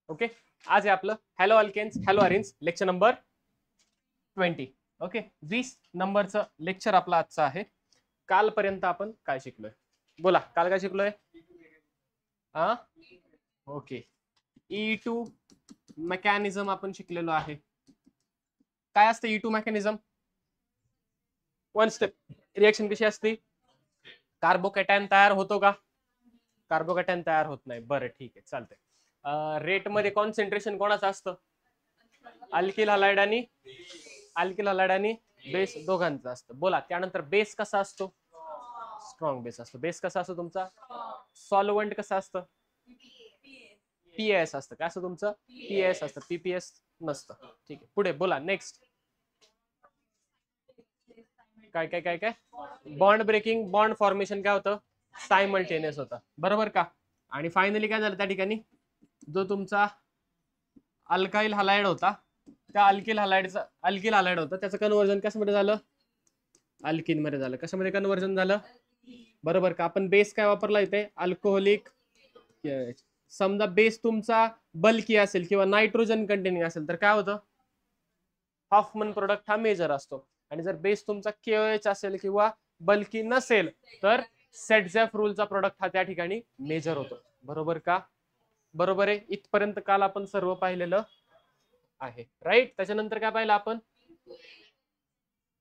Okay, आज आहे आपलं haloalkanes haloarenes lecture number 20. Okay, 20 नंबरचं लेक्चर आपलं आजचं आहे. कालपर्यंत आपण काय शिकलोय? बोला, काल काय शिकलोय? ओके, E2 मेकॅनिझम आपण शिकलेलो आहे. काय असतं E2 mechanism? One step reaction कशी असते? कार्बोकॅटायन तयार होतो का? कार्बोकॅटायन तयार होत नाही. बरं, ठीक आहे, चालतंय. रेट मध्ये कॉन्सन्ट्रेशन कोणाचं असतं? अल्किल हलाइड आणि बेस दोघांचं असतं. बोला, त्यानंतर बेस कसा असतो? स्ट्रॉंग बेस असतो. बेस कसा असतो तुमचा? सॉल्व्हंट कसं असतं? पीएस असतं. काय असतं तुमचं? पीएस असतं. पीपीएस नसतं. ठीक आहे, पुढे बोला. नेक्स्ट काय काय काय काय बॉन्ड ब्रेकिंग, बॉन्ड फॉर्मेशन काय होतं? सायमल्टेनियस होता. बरोबर का? आणि फायनली काय झालं त्या ठिकाणी? जो तुमचा अल्काइल हलाइड होता, त्या अल्किल हलाइड होतं, त्याचं कन्व्हर्जन कशामध्ये झालं? अल्किन मध्ये झालं. कशामध्ये कन्व्हर्जन झालं? बरोबर का? आपण बेस काय वापरला इथे? अल्कोहोलिक. समजा बेस तुमचा बल्की असेल किंवा नायट्रोजन कंटेनिंग असेल तर काय होतं? हॉफमन प्रोडक्ट हा मेजर असतो. आणि जर बेस तुमचा KOH असेल किंवा बल्की नसेल तर सेटझॅफ रूलचा प्रोडक्ट हा त्या ठिकाणी मेजर होतो. बरोबर का? बरोबर आहे. इथपर्यंत काल आपण सर्व पाहिलेलं आहे, राईट. त्याच्यानंतर काय पाहिलं आपण?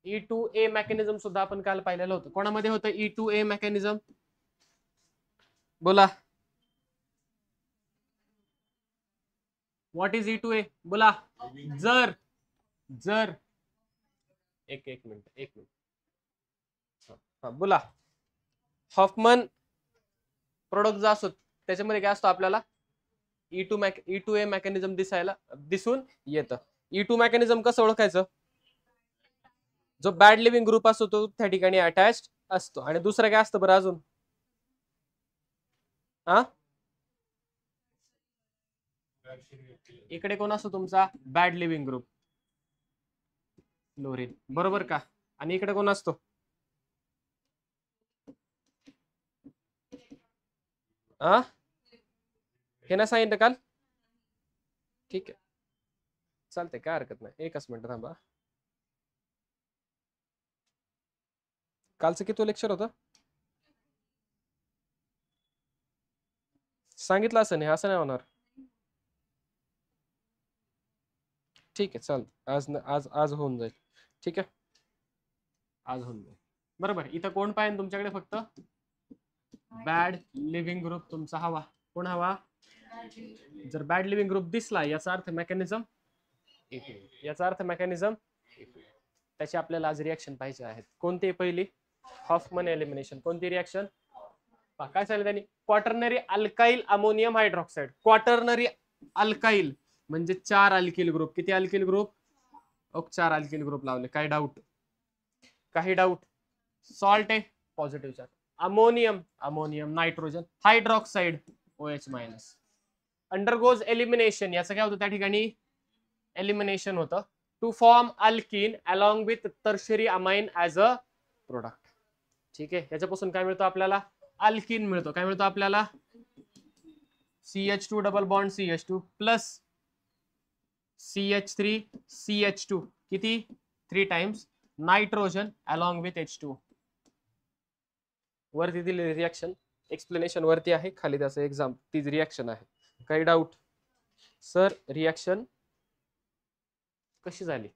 E2A मेकॅनिझम सुद्धा आपण काल पाहिलेलं होतं. कोणामध्ये होतं E2A मेकॅनिझम? बोला, व्हॉट इज E2A? बोला. जर जर एक मिनिट बोला. हॉफमन प्रोडक्ट जो असतो त्याच्यामध्ये काय असतो? आपल्याला E2A मेकॅनिझम दिसून येतं. E2 मेकॅनिझम कसं ओळखायचं? जो बॅड लिव्हिंग ग्रुप असतो तो त्या ठिकाणी अटॅच्ड असतो. आणि दुसरं काय असतं बरं अजून? इकडे कोण असतो तुमचा? Bad living group, fluorine. बरोबर का? आणि इकडे कोण असतो? हे ना सांगितलं काल? ठीक आहे, चालतंय, काय हरकत नाही. एकच मिनिट थांबा. कालचं किती लेक्चर होतं? सांगितलं असं नाही, असं नाही होणार. ठीक आहे, चालतं. आज होऊन जाईल. ठीक आहे, आज होऊन जाईल. बरोबर. इथं कोण पाहिजे तुमच्याकडे? फक्त बॅड लिव्हिंग ग्रुप तुमचा हवा. कोण हवा? जर बॅड लिव्हिंग ग्रुप दिसला याचा अर्थ मेकॅनिझम, याचा अर्थ मेकॅनिझम. त्याची आपल्याला आज रिएक्शन पाहिजे आहेत. कोणती पहिली? Hofmann elimination. कोणती रिएक्शन? काय सांगितलं त्यांनी? Quaternary alkyl ammonium hydroxide. Quaternary alkyl म्हणजे 4 अल्किल ग्रुप. किती अल्किल ग्रुप? 4 अल्किल ग्रुप लावले. काय डाऊट? काही डाऊट? सॉल्ट आहे, positive charge. Ammonium nitrogen hydroxide OH minus undergoes elimination. याचं काय होतं त्या ठिकाणी? एलिमिनेशन होतं to form alkene along with tertiary amine as a product. ठीक आहे, याच्यापासून काय मिळतो आपल्याला? अल्किन मिळतो. काय मिळतो आपल्याला? CH2 double bond CH2 plus CH3 CH2. किती? 3 times nitrogen along with H2. वरती दिलेली रिएक्शन एक्सप्लेनेशन वरती आहे, खाली त्याचं एक्झाम तीच रिएक्शन आहे. काही डाऊट? सर रिएक्शन कशी झाली?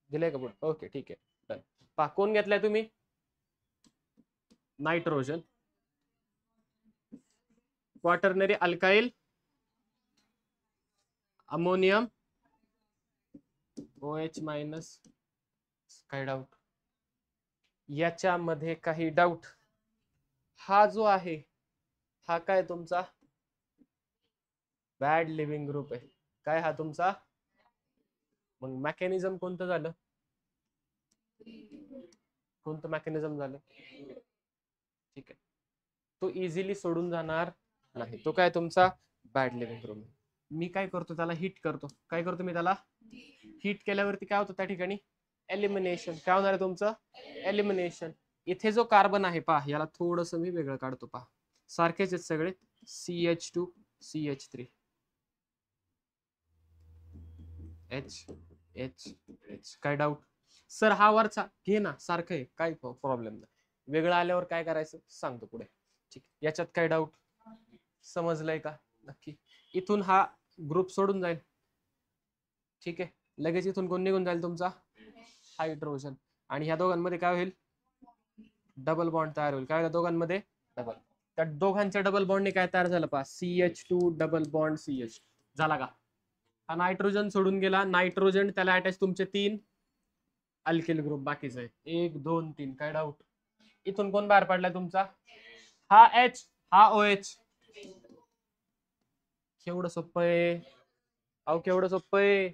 दिलंय का बोर्ड? ओके, ठीक आहे, डन. पहा, कोण घेतलाय तुम्ही? Nitrogen, quaternary alkyl ammonium OH minus. काही डाऊट? याच्यामध्ये काही डाऊट? हा जो आहे हा काय तुमचा? बॅड लिव्हिंग ग्रुप आहे. काय हा तुमचा? मग मेकॅनिझम कोणतं झालं? कोणतं मेकॅनिझम झालं? ठीक आहे, तो इझिली सोडून जाणार नाही. तो काय तुमचा? Bad living group. मी काय करतो? त्याला हिट करतो. काय करतो मी? त्याला हिट केल्यावरती काय होतं त्या ठिकाणी? एलिमिनेशन. काय होणार आहे तुमचं? एलिमिनेशन. इथे जो कार्बन आहे पहा, याला थोडस मी वेगळं काढतो. पहा, सारखेच आहेत सगळे. CH2 CH3. H H H. काय डाऊट सर? हा वरचा घे ना, सारखं आहे, काय प्रॉब्लेम नाही. वेगळं आल्यावर काय करायचं सांगतो पुढे. ठीक, याच्यात काय डाऊट? समजलंय का नक्की? इथून हा ग्रुप सोडून जाईल. ठीक आहे, लगेच इथून कोण निघून जाईल? तुमचा हायड्रोजन. आणि ह्या दोघांमध्ये काय होईल? डबल बॉन्ड तयार होईल. काय होईल दोघांमध्ये? डबल. त्या दोघांच्या डबल बॉन्डने काय तयार झालं पहा? CH2 double bond CH. झाला का? हा नायट्रोजन सोडून गेला. नायट्रोजन त्याला अटॅच तुमचे 3 अल्किल ग्रुप बाकीचे आहे. 1 2 3. काय डाऊट? इथून कोण बाहेर पडलाय तुमचा? हा H, हा OH. केवढं सोपं आहे अहो, केवढं सोपं आहे.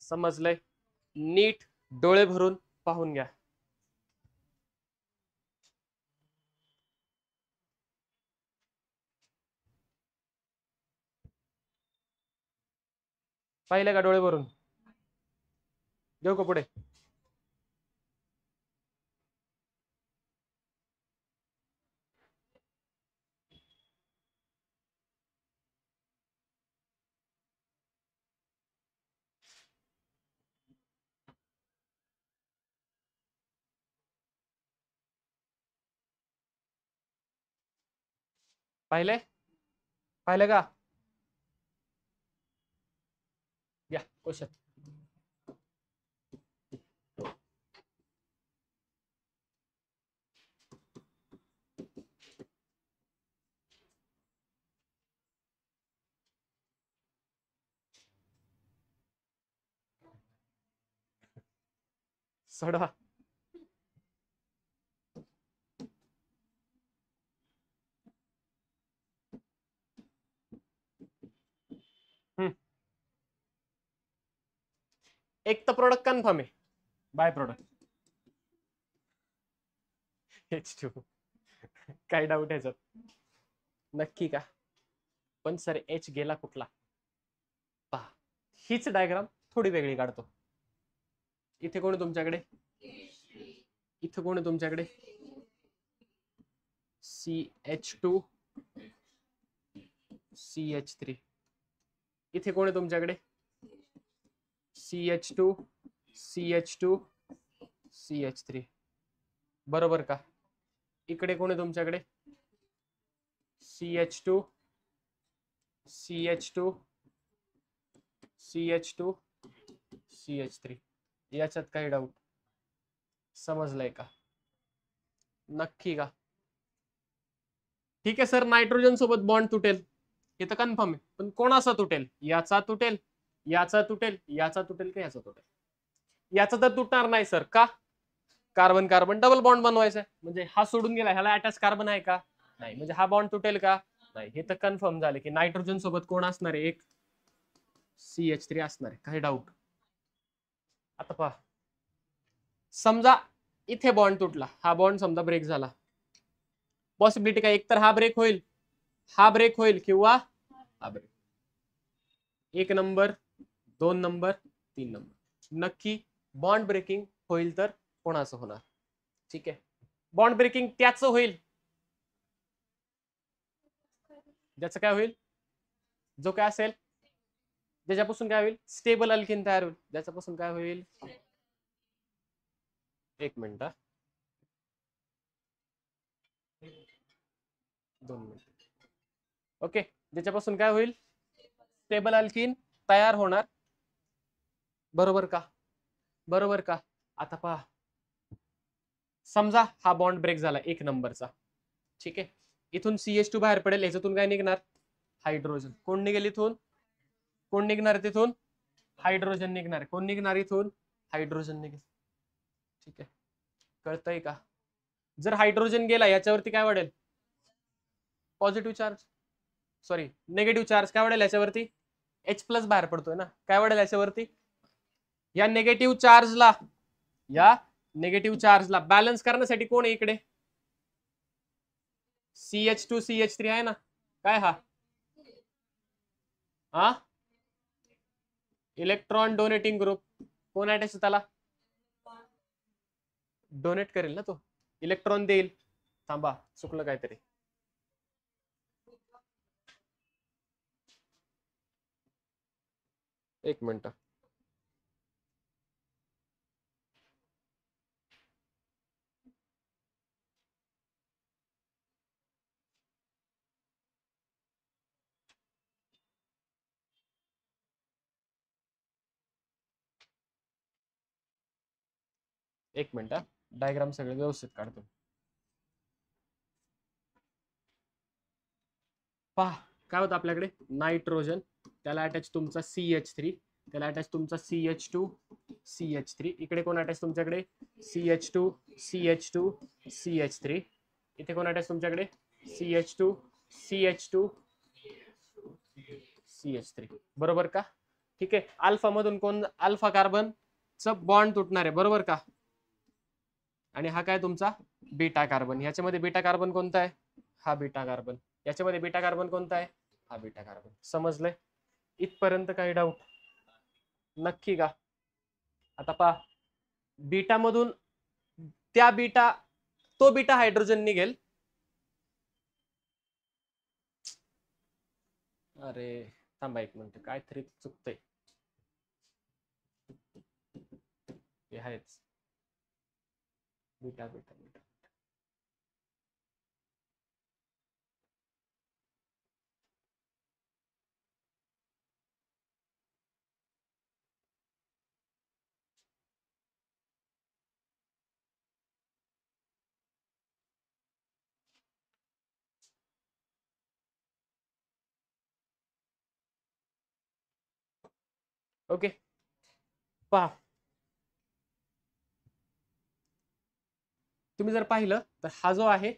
समजलंय? नीट डोळे भरून पाहून घ्या. पाहिलं का डोळे भरून? देऊ का पुढे? पाहिले? पाहिलं का? या क्वेश्चन. सोडवा. एक तर प्रोडक्ट कन्फर्म आहे, बाय प्रोडक्ट H2. काय डाऊट याच्यात? नक्की का? पण सर H गेला कुठला? पहा, हीच डायग्राम थोडी वेगळी काढतो. इथे कोण आहे तुमच्याकडे? इथे कोण आहे तुमच्याकडे? CH2 CH3. इथे कोण आहे तुमच्याकडे? CH2 CH2 CH3. बरोबर का? इकडे कोण आहे तुमच्याकडे? CH2 CH2 CH2 CH3. याच्यात काही डाऊट? समजलंय का? नक्की का? ठीक आहे सर, नायट्रोजन सोबत बॉन्ड तुटेल हे तर कन्फर्म आहे, पण कोणाचा तुटेल? याचा तुटेल, याचा तुटेल, याचा तुटेल का याचा तुटेल? याचा तर तुटणार नाही सर. का? कार्बन कार्बन डबल बॉन्ड बनवायचा आहे, म्हणजे हा सोडून गेला, ह्याला अटॅच कार्बन आहे का? नाही. म्हणजे हा बॉन्ड तुटेल का? नाही. हे तर कन्फर्म झाले की नायट्रोजन सोबत कोण असणार आहे? एक CH3 असणार आहे. काही डाऊट? आता पहा, समजा इथे बॉन्ड तुटला, हा बॉन्ड समजा ब्रेक झाला. पॉसिबिलिटी काय? एक तर हा ब्रेक होईल, हा ब्रेक होईल, किंवा हा ब्रेक. 1 number, 2 number, 3 number. नक्की बॉन्ड ब्रेकिंग होईल तर कोणाचं होणार? ठीक आहे, बॉन्ड ब्रेकिंग त्याचं होईल ज्याचं काय होईल? जो काय असेल, ज्याच्यापासून काय होईल? स्टेबल अल्किन तयार होईल. ज्याच्यापासून काय होईल? 1 मिनिट, 2 मिनिट. ओके, ज्याच्यापासून काय होईल? स्टेबल अल्किन तयार होणार. बरोबर का? बरोबर का? आता पहा, समजा हा बॉन्ड ब्रेक झाला 1 नंबरचा. ठीक आहे, इथून CH2 बाहेर पडेल, याच्यातून काय निघणार? हायड्रोजन. कोण निघेल इथून? कोण निघणार तिथून? हायड्रोजन निघणार. कोण निघणार इथून? हायड्रोजन निघेल. ठीक आहे, कळतंय का? जर हायड्रोजन गेला याच्यावरती काय वाढेल? Positive charge, sorry negative charge. काय वाढेल याच्यावरती? H+ बाहेर पडतोय ना, काय वाढेल याच्यावरती? या नेगेटिव्ह चार्जला, या नेगेटिव्ह चार्जला बॅलन्स करण्यासाठी कोण आहे इकडे? CH2 CH3 आहे ना. काय हा? हा इलेक्ट्रॉन डोनेटिंग ग्रुप. कोण अटॅच त्याला? डोनेट करेल ना तो, इलेक्ट्रॉन देईल. थांबा, चुकलं काहीतरी. एक मिनिट. एक मिनिट, डायग्राम सगळे व्यवस्थित काढतो. पहा काय होतं आपल्याकडे, नायट्रोजन, त्याला अटॅच तुमचा CH3, त्याला अटॅच तुमचा CH2, CH3, इकडे कोण अटॅच तुमच्याकडे CH2, CH2, CH3, इथे कोण अटॅच तुमच्याकडे CH2, CH2, CH3, बरोबर का? ठीक आहे. अल्फा मधून कोण, अल्फा कार्बन च बॉन्ड तुटणार आहे, बरोबर का? आणि हा काय तुमचा बीटा कार्बन, याच्यामध्ये बीटा कार्बन कोणता आहे, हा बीटा कार्बन, याच्यामध्ये बीटा कार्बन कोणता आहे, हा बीटा कार्बन. समजलंय? इथपर्यंत काही डाऊट? नक्की का? आता पहा, बीटा मधून त्या बीटा, तो बीटा हायड्रोजन निघेल. अरे थांबा एक मिनिट, काय तरी चुकतंय. हे आहेच बीटा बीटा बीटा. ओके पहा, तुम्ही जर पाहिलं तर हा जो आहे,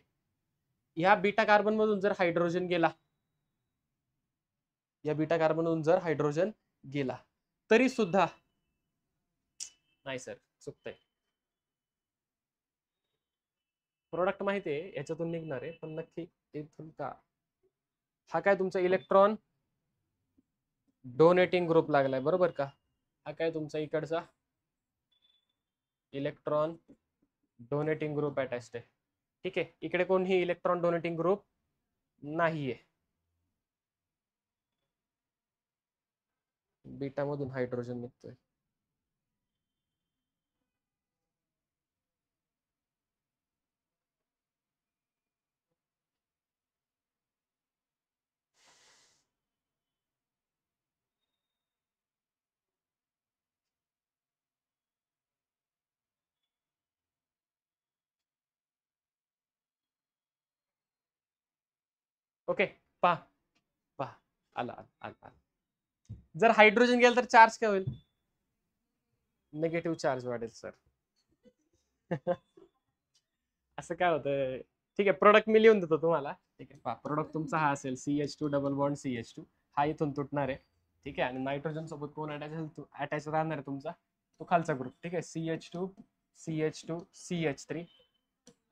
या बीटा कार्बन मधून जर हायड्रोजन गेला, या बीटा कार्बन मधून जर हायड्रोजन गेला तरी सुद्धा, नाही सर चुकतंय, प्रोडक्ट माहिती आहे याच्यातून निघणार आहे, पण नक्की इथून का, हा काय तुमचा इलेक्ट्रॉन डोनेटिंग ग्रुप लागलाय, बरोबर का? हा काय तुमचा इकडचा इलेक्ट्रॉन डोनेटिंग ग्रुप अटॅच्ड आहे. ठीक आहे, इकडे कोणही इलेक्ट्रॉन डोनेटिंग ग्रुप नाहीये. बीटा मधून हायड्रोजन निघतोय. ओके पहा पहा, आला आला आला. जर हायड्रोजन गेलं तर चार्ज काय होईल, निगेटिव्ह चार्ज वाढेल सर. असं काय होतं, ठीक आहे, प्रोडक्ट मी लिहून देतो तुम्हाला. ठीक आहे, पहा प्रोडक्ट तुमचा हा असेल CH2 डबल बॉन्ड CH2, हा इथून तुटणार आहे. ठीक आहे, आणि नायट्रोजन सोबत कोण अटॅच राहणार आहे तुमचा, तो खालचा ग्रुप. ठीक आहे, CH2, CH2, CH3,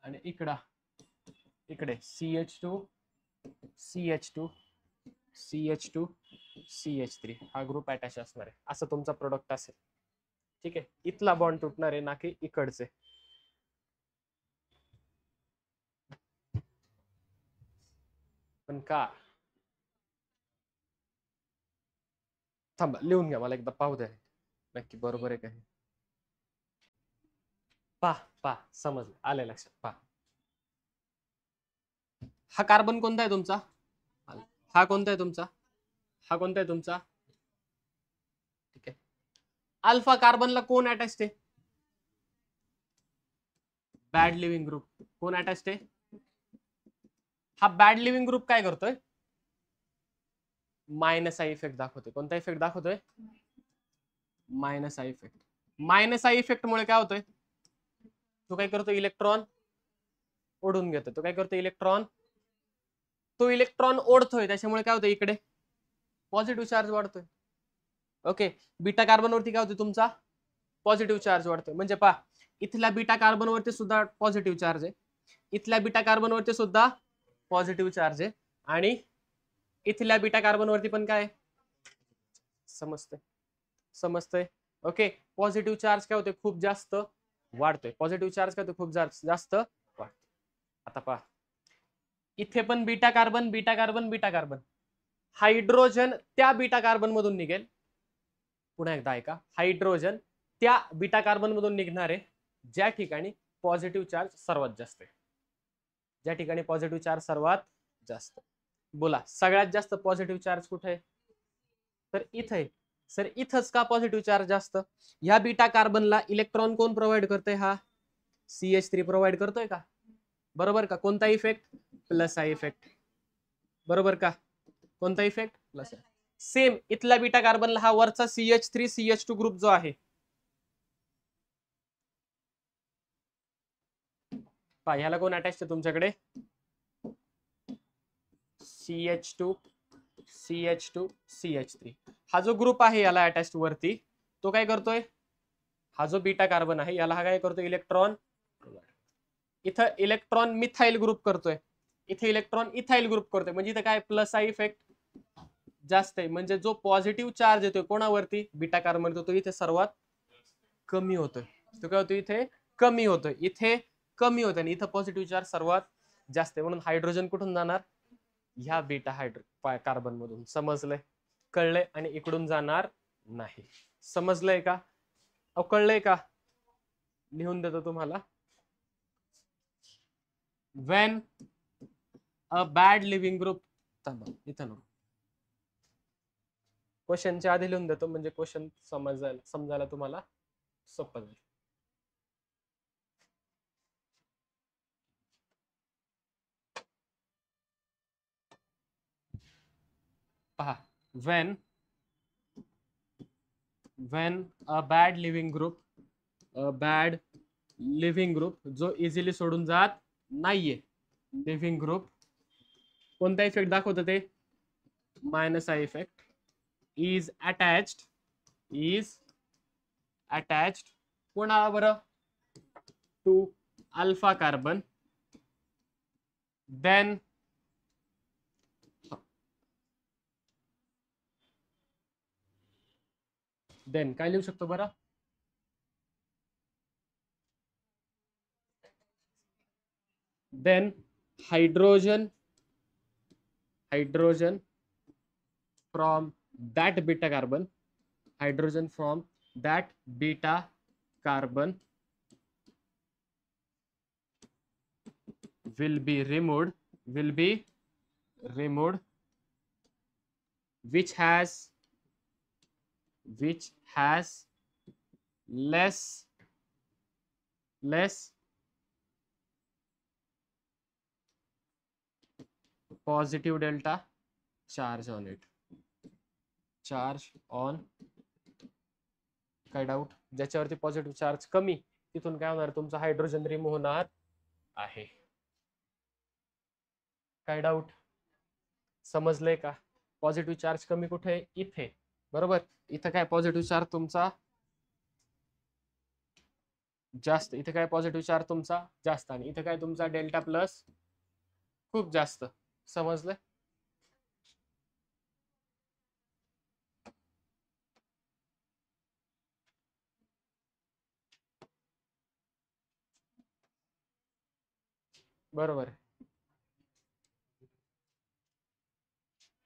आणि इकडे CH2, CH2, CH2, CH3, हा ग्रुप अटॅच असणार आहे. असं तुमचा प्रोडक्ट असेल. ठीक आहे, इथला बॉन्ड तुटणार आहे, ना की इकडचे. पण का, थांबा लिहून घ्या, मला एकदा पाहू द्या नक्की बरोबर आहे का हे. पहा पहा, समजलं, आले लक्षात. पहा, हा कार्बन कोणता आहे तुमचा, हा कोणता आहे तुमचा, हा कोणता आहे तुमचा. ठीक आहे, अल्फा कार्बनला कोण अटॅच आहे, बॅड लिव्हिंग ग्रुप. कोण अटॅच आहे, हा बॅड लिव्हिंग ग्रुप काय करतोय, मायनस आय इफेक्ट दाखवतोय. कोणता इफेक्ट दाखवतोय, minus I effect. Minus I effect मुळे काय होतोय, तो काय करतो, इलेक्ट्रॉन ओढून घेतो. तो काय करतो, इलेक्ट्रॉन, तो इलेक्ट्रॉन ओढतोय, त्याच्यामुळे काय होतं, इकडे पॉझिटिव्ह चार्ज वाढतोय. ओके, बीटा कार्बन वरती काय होतं तुमचा, पॉझिटिव्ह चार्ज वाढतोय. म्हणजे पहा, इथल्या बीटा कार्बन वरती सुद्धा पॉझिटिव्ह चार्ज आहे, इथल्या बीटा कार्बन वरती सुद्धा पॉझिटिव्ह चार्ज आहे, आणि इथल्या बीटा कार्बन वरती पण काय, समजतंय, समजतंय. ओके, पॉझिटिव्ह चार्ज काय होते, खूप जास्त वाढतोय. पॉझिटिव्ह चार्ज काय होते, खूप जास्त वाढतोय. आता पहा, इथे पण beta carbon beta carbon beta carbon, hydrogen त्या बीटा कार्बन मधून निघेल. पुन्हा एकदा ऐका, हायड्रोजन त्या बीटा कार्बन मधून निघणार आहे ज्या ठिकाणी पॉझिटिव्ह चार्ज सर्वात जास्त आहे, ज्या ठिकाणी पॉझिटिव्ह चार्ज सर्वात जास्त. बोला, सगळ्यात जास्त पॉझिटिव्ह चार्ज कुठे आहे, तर इथे आहे. सर इथंच का पॉझिटिव्ह चार्ज जास्त, ह्या बीटा कार्बनला इलेक्ट्रॉन कोण प्रोव्हाइड करते, हा CH3 प्रोव्हाइड करतोय का? बरोबर का? कोणता इफेक्ट? Plus I effect. बरोबर का? कोणता इफेक्ट? Plus I. सेम इथला बीटा कार्बनला हा वरचा CH3 CH2 ग्रुप जो आहे, पहा ह्याला कोण अटॅच आहे तुमच्याकडे? CH2 CH2 CH3 हा जो ग्रुप आहे याला अटॅच वरती, तो काय करतोय? हा जो बीटा कार्बन आहे याला हा काय करतोय? इलेक्ट्रॉन. इथं इलेक्ट्रॉन मिथाइल ग्रुप करतोय, इथे इलेक्ट्रॉन इथाइल ग्रुप करतोय. म्हणजे इथं काय प्लस आय इफेक्ट जास्त आहे. म्हणजे जो पॉझिटिव्ह चार्ज येतोय कोणावरती? बीटा कार्बन, तो इथे सर्वात कमी होतोय. तो काय होतोय? इथे कमी होतोय, इथे कमी होतोय आणि इथं पॉझिटिव्ह चार्ज सर्वात जास्त आहे. म्हणून हायड्रोजन कुठून जाणार? ह्या बीटा कार्बन मधून. समजलंय? कळलंय? आणि इकडून जाणार नाही. समजलंय का? कळलंय का? लिहून देतो तुम्हाला. when a bad living group, इथं क्वेश्चनच्या आधी लिहून देतो म्हणजे क्वेश्चन समजायला तुम्हाला सोपं जाईल. पहा, when a bad living group जो इझिली सोडून जात नाहीये, लिव्हिंग ग्रुप कोणता इफेक्ट दाखवतो? ते minus I effect is attached कोणाला बरं? To alpha carbon. देन काय लिहू शकतो बरं? Then hydrogen from that beta carbon, will be removed, which has less positive delta charge on it. काय डाऊट? ज्याच्यावरती पॉझिटिव्ह चार्ज कमी, तिथून काय होणार? तुमचा हायड्रोजन रिमूव्ह होणार आहे. काय डाऊट? समजलंय का? पॉझिटिव्ह चार्ज कमी कुठे आहे? इथे. बरोबर. इथं काय पॉझिटिव्ह चार्ज तुमचा जास्त, इथे काय पॉझिटिव्ह चार्ज तुमचा जास्त, आणि इथे काय तुमचा डेल्टा प्लस खूप जास्त. समजलंय? बरोबर आहे,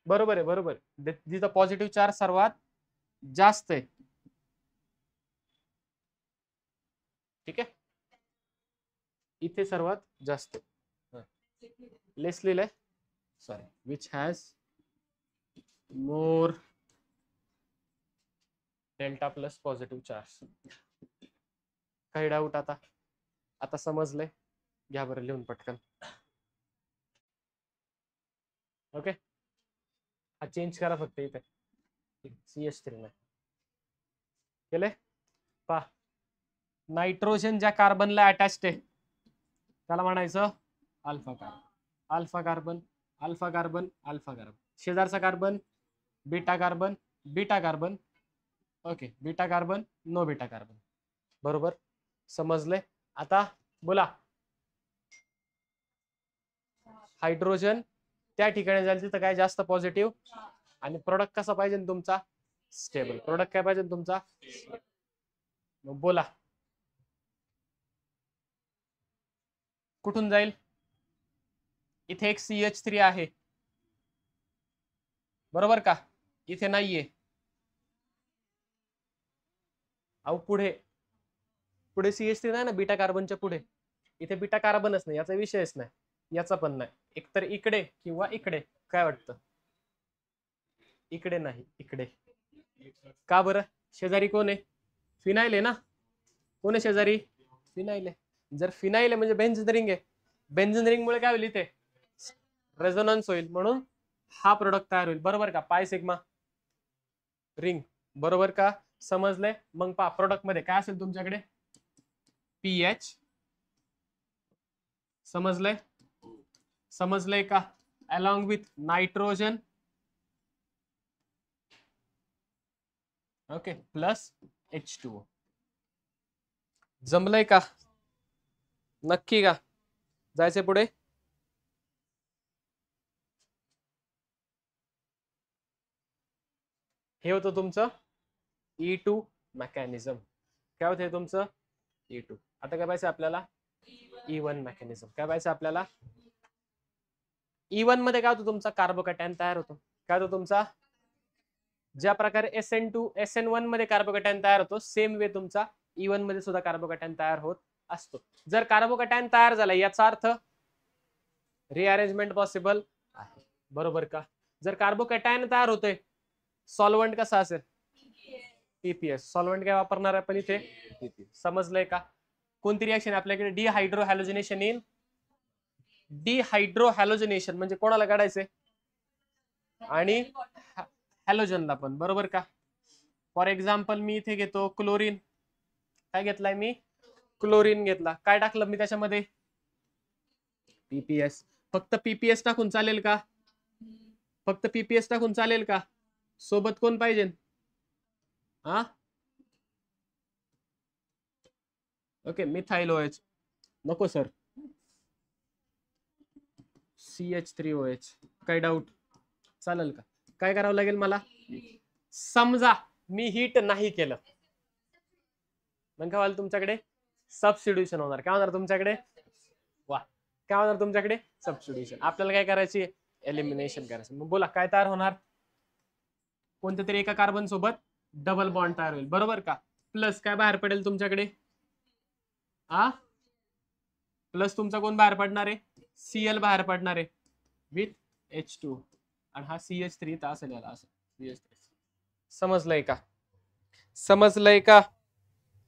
बरोबर आहे, बरोबर. जिथं पॉझिटिव्ह चार्ज सर्वात जास्त आहे. ठीक आहे, इथे सर्वात जास्त. लेस लिहिलंय, sorry, which has more delta plus positive charge. काही डाऊट? आता समजलंय? घ्या बरं लिहून पटकन. ओके, हा चेंज करा फक्त इथे, CH3 नाही केले. पा नायट्रोजन ज्या कार्बनला अटॅच्ड आहे त्याला म्हणायचं alpha carbon. Alpha carbon, alpha carbon, alpha carbon. शेजारचा carbon beta carbon, beta carbon. Okay, beta carbon, no beta carbon. बरोबर. समजले? आता बोला. हायड्रोजन त्या ठिकाणी जाईल तिथं काय जास्त पॉझिटिव्ह, आणि प्रोडक्ट कसा पाहिजे तुमचा? स्टेबल. प्रोडक्ट काय पाहिजे तुमचा? मग बोला, कुठून जाईल? इथे एक CH3 आहे, बरोबर का? इथे नाहीये. अहो पुढे CH3 नाही ना, बीटा कार्बनच्या पुढे. इथे बीटा कार्बनच नाही, याचा विषयच नाही, याचा पण नाही. एकतर इकडे किंवा इकडे. काय वाटतं? इकडे नाही, इकडे. का बरं? शेजारी कोण आहे? फिनाइल आहे ना. कोण आहे शेजारी? फिनाइल आहे. जर फिनाईल आहे म्हणजे बेन्झीन रिंग आहे, बेन्झीन रिंग मुळे काय होईल इथे रेझोनन्स होईल, म्हणून हा प्रोडक्ट तयार होईल. बरोबर का? Pi sigma ring. बरोबर का? समजलंय? मग पहा प्रोडक्ट मध्ये काय असेल तुमच्याकडे, पीएच. समजलंय? समजलंय का? Along with nitrogen, okay, plus H2O. जमलंय का? नक्की का? जायचंय पुढे? हे होतं तुमचं E2 मेकॅनिझम. काय होतं तुमचं E2. आता काय पाहिजे आपल्याला, E1 मेकॅनिझम. काय पाहिजे आपल्याला, E1 मध्ये काय होतं तुमचा कार्बोकॅटायन तयार होतो. काय होतो तुमचा, ज्या प्रकारे SN1 मध्ये कार्बोकॅटायन तयार होतो, सेम वे तुमचा E1 मध्ये सुद्धा कार्बोकॅटायन तयार होत असतो. जर कार्बोकॅटायन तयार झाला याचा अर्थ रिअरेंजमेंट पॉसिबल आहे. बरोबर का? जर कार्बोकॅटायन तयार होतोय, सॉल्व्हंट कसा असेल, पीपीएस. सॉल्व्हंट काय वापरणार आहे आपण इथे, पीपीएस. समजलंय का? कोणती रिएक्शन आपल्याकडे, डिहायड्रोहॅलोजिनेशन इन, डिहायड्रोहॅलोजिनेशन म्हणजे कोणाला काढायचंय, आणि हॅलोजनला पण. बरोबर का? फॉर एक्झाम्पल मी इथे घेतो क्लोरीन. काय घेतलाय मी, क्लोरीन घेतला. काय टाकलं मी त्याच्यामध्ये, पीपीएस. फक्त पीपीएस टाकून चालेल का, फक्त पीपीएस टाकून चालेल का, सोबत कोण पाहिजे, हा ओके, मिथाइल OH नको सर, CH3OH. काय डाऊट, चालेल का? काय करावं लागेल मला, समजा मी हीट नाही केलं, मग काय होईल तुमच्याकडे, सबस्टिट्यूशन होणार. काय होणार तुमच्याकडे, वा, काय होणार तुमच्याकडे, सबस्टिट्यूशन. आपल्याला काय करायची, एलिमिनेशन करायचं. मग बोला काय तयार होणार, कोणत्या तरी एका कार्बन सोबत डबल बॉन्ड तयार होईल. बरोबर का? प्लस काय बाहेर पडेल तुमच्याकडे, हा प्लस तुमचा कोण बाहेर पडणार आहे, Cl बाहेर पडणार आहे विथ H2, आणि हा CH3 असेल, याला असं CH3. समजलंय का? समजलंय का?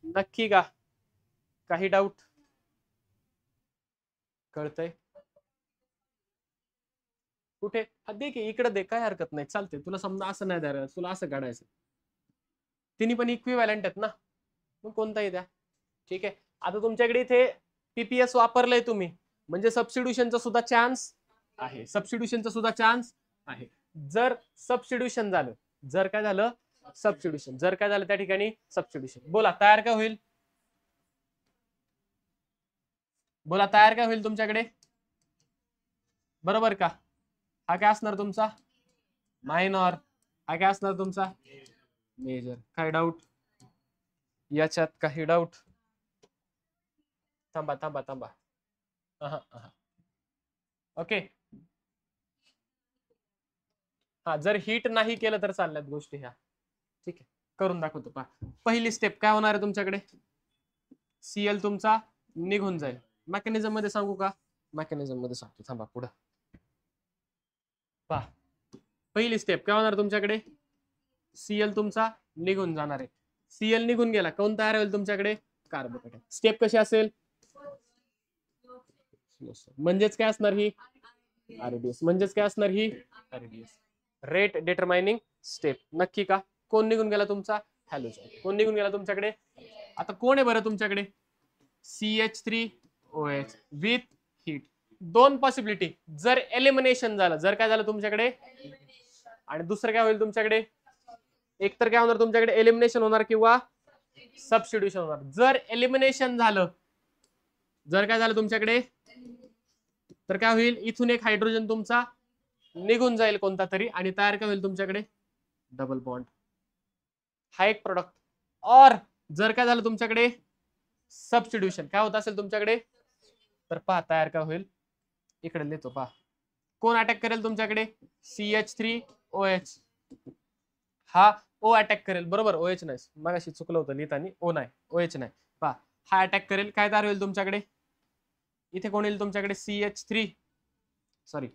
नक्की का? काही डाऊट, कळतंय कुठे, दे की इकडे दे, काय हरकत नाही, चालते. तुला समजा असं नाही द्यायला, तुला असं काढायचं, तिन्ही पण इक्विव्हॅलंट आहेत ना, मग कोणताही द्या. ठीक आहे. आता तुमच्याकडे इथे पीपीएस वापरलंय तुम्ही, म्हणजे सबस्टिट्यूशनचा सुद्धा चान्स आहे, सबस्टिट्यूशनचा सुद्धा चान्स आहे. जर सबस्टिट्यूशन झालं, जर काय झालं सबस्टिट्यूशन, जर काय झालं त्या ठिकाणी सबस्टिट्यूशन, बोला तयार काय होईल, बोला तयार काय होईल तुमच्याकडे, बरोबर का? हा काय असणार तुमचा मायनॉर, हा काय असणार तुमचा मेजर. काय डाऊट याच्यात, काही डाऊट, थांबा थांबा थांबा, ओके. हा जर हिट नाही केलं तर चालल्यात गोष्टी ह्या. ठीक आहे, करून दाखवतो. पहा पहिली स्टेप काय होणार आहे तुमच्याकडे, Cl तुमचा निघून जाईल. मेकॅनिझम मध्ये सांगू का, मेकॅनिझम मध्ये सांगतो, थांबा पुढे. पहा पहिली स्टेप काय होणार तुमच्याकडे, Cl तुमचा निघून जाणार आहे. Cl निघून गेला, कोण तयार होईल तुमच्याकडे, कार्बोकॅटायन. स्टेप कशी असेल, म्हणजेच काय असणार ही, आरडीएस. म्हणजेच काय असणार ही, आरडीएस, रेट डिटरमाइनिंग स्टेप. नक्की का? कोण निघून गेला तुमचा, हॅलोजन. कोण निघून गेला तुमच्याकडे, आता कोण आहे बरं तुमच्याकडे, CH3OH विथ हीट. दोन पॉसिबिलिटी, जर एलिमिनेशन झालं, जर काय झालं तुमच्याकडे, आणि दुसरं काय होईल तुमच्याकडे, एक तर काय होणार तुमच्याकडे, एलिमिनेशन होणार किंवा सबस्टिट्यूशन होणार. जर एलिमिनेशन झालं, जर काय झालं तुमच्याकडे, तर काय होईल, इथून एक हायड्रोजन तुमचा निघून जाईल कोणता तरी, आणि तयार काय होईल तुमच्याकडे, डबल बॉन्ड. हा एक प्रोडक्ट. और जर काय झालं तुमच्याकडे, सबस्टिट्यूशन काय होत असेल तुमच्याकडे, तर पहा तयार काय होईल, इकडे लिहितो पहा, कोण अटॅक करेल तुमच्याकडे, CH3OH. हा O अटॅक करेल, बरोबर, OH नाही, मगाशी चुकलं होतं लिहिताना, O नाही, OH नाही. पहा हा अटॅक करेल, काय तयार होईल तुमच्याकडे, इथे कोण येईल तुमच्याकडे, CH3, सॉरी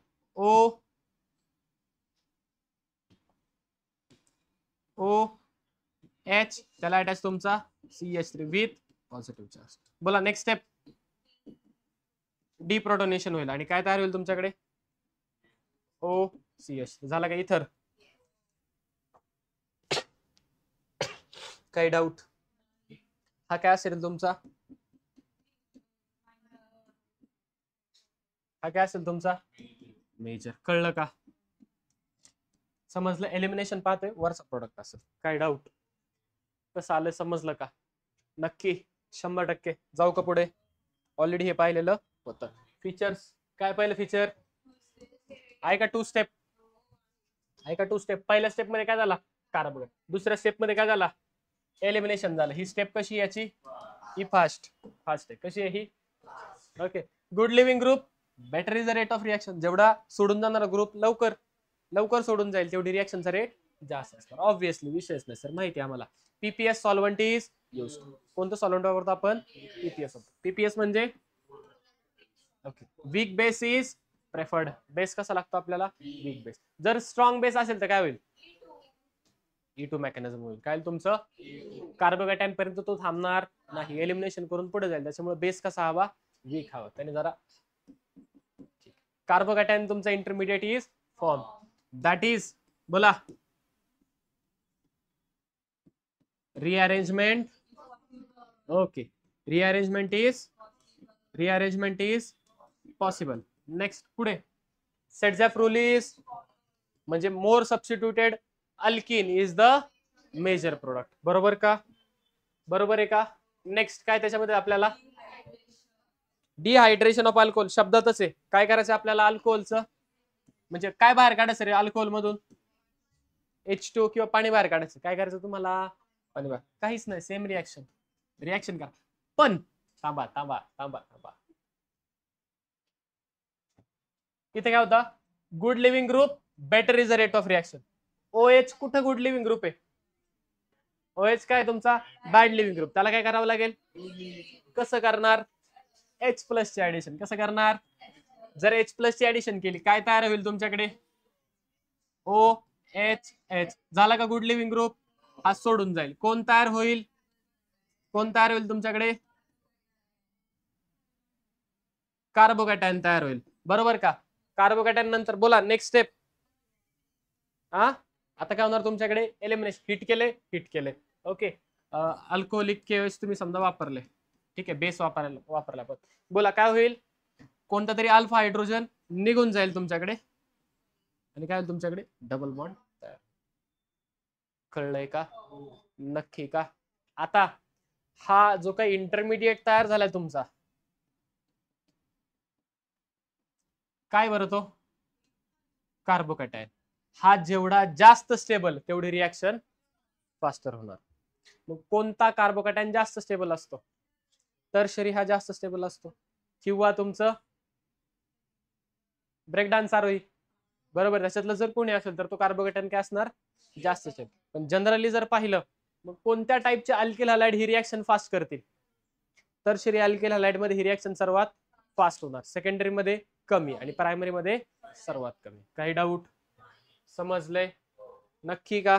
OH, त्याला अटॅच तुमचा CH3 विथ पॉझिटिव्ह चार्ज. बोला नेक्स्ट स्टेप, डिप्रोटोनेशन होईल आणि काय तयार होईल तुमच्याकडे? OCH. झाला का इथर? काही डाऊट? हा काय असेल तुमचा? हा काय असेल तुमचा? मेजर. कळलं का? समजलं? एलिमिनेशन पाहतोय वरचा प्रोडक्ट असेल. काय डाऊट? कसं आलं समजलं का? नक्की 100%. जाऊ का पुढे? ऑलरेडी हे पाहिलेलं होतं. फीचर्स काय पाहिलं? फीचर ऐका 2 स्टेप. पहिल्या स्टेप मध्ये काय झाला? कार्बोनेट. दुसऱ्या स्टेप मध्ये काय झाला? एलिमिनेशन झालं. ही स्टेप कशी याची? ही फास्ट आहे. कशी आहे ही? Okay. Good leaving group better is the rate of reaction. जेवढा सोडून जाणारा ग्रुप लवकर सोडून जाईल तेवढी रिएक्शनचा रेट जास्त असणार. ऑब्व्हियसली विषयच नाही सर, माहिती आम्हाला. PPS solvent is used. कोणतं सॉल्व्हंट वापरतो आपण? पीपीएस. पीपीएस म्हणजे okay. Weak base is preferred. Base कसा लागतो आपल्याला? Weak base. जर स्ट्रॉंग बेस असेल तर काय होईल? E2 मेकॅनिझम होईल. काय तुमचं? कार्बोकॅटायन पर्यंत तो थांबणार नाही, एलिमिनेशन करून पुढे जाईल. त्याच्यामुळे बेस कसा हवा? वीक हवा. त्याने जरा कार्बोकॅटायन तुमचा intermediate is form. That is बोला rearrangement. Okay. Rearrangement is possible. Next पुढे सेटझॅप रूल इज म्हणजे more substituted alkene is the major product. बरोबर का? बरोबर आहे का? नेक्स्ट काय त्याच्यामध्ये आपल्याला डिहायड्रेशन ऑफ अल्कोहोल शब्दातच आहे. काय करायचं आपल्याला? अल्कोहोलचं म्हणजे काय बाहेर काढायचं रे अल्कोहोल मधून? H2 किंवा पाणी बाहेर काढायचं. काय करायचं तुम्हाला? पाणी बाहेर. काहीच नाही, सेम रिॲक्शन करा. पण थांबा. इथे काय होता? Good leaving group better is the rate of reaction. OH कुठं गुड लिव्हिंग ग्रुप आहे? OH काय तुमचा? Bad living group. त्याला काय करावं लागेल? कसं करणार? H+ ची ऍडिशन. कसं करणार? जर H+ ची ऍडिशन केली काय तयार होईल तुमच्याकडे? OHH. झाला का गुड लिव्हिंग ग्रुप? हा सोडून जाईल. कोण तयार होईल तुमच्याकडे? कार्बोकॅटायन तयार होईल. बरोबर का? कार्बोकॅटायन नंतर बोला नेक्स्ट स्टेप. आता काय होणार तुमच्याकडे? एलिमिनेशन. हिट केले. ओके. अल्कोहोलिक केस तुम्ही समजा वापरले. ठीक आहे, बेस वापरला पण बोला काय होईल? कोणता तरी अल्फा हायड्रोजन निघून जाईल तुमच्याकडे आणि काय होईल तुमच्याकडे? डबल बॉन्ड तयार. कळलंय का? नक्की का? आता हा जो काही इंटरमिडिएट तयार झालाय तुमचा, काय बरं तो? कार्बोकॅटायन. हा जेवढा जास्त स्टेबल तेवढी रिॲक्शन फास्टर होणार. मग कोणता कार्बोकॅटायन जास्त स्टेबल असतो? टर्शरी हा जास्त स्टेबल असतो. किंवा तुमचं ब्रेकडाऊन आरोही. बरोबर. त्याच्यातलं जर कोणी असेल तर तो कार्बोकॅटायन काय असणार? जास्त स्टेबल. पण जनरली जर पाहिलं मग कोणत्या टाईपचे अल्किल हॅलाइड ही रिॲक्शन फास्ट करतील? टर्शरी अल्किल हॅलाइड मध्ये ही रिॲक्शन सर्वात फास्ट होणार. सेकंडरी मध्ये कमी आणि प्रायमरी मध्ये सर्वात कमी. काही डाऊट? समजलंय? नक्की का?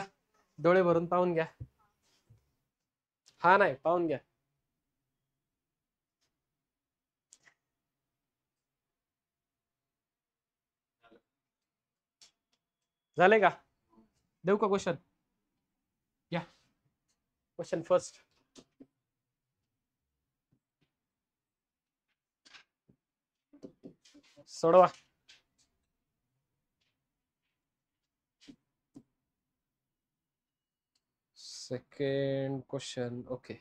डोळे भरून पाहून घ्या. हा नाही पाहून घ्या. झाले का? देऊ का क्वेश्चन? या क्वेश्चन फर्स्ट. सोडवा. Second question. ओके.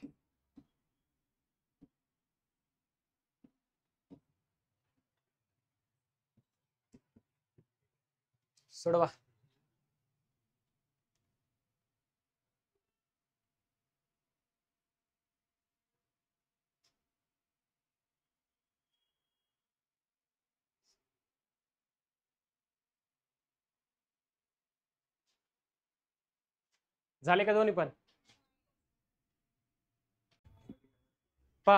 सोडवा. झाले का दोन्ही पण? पा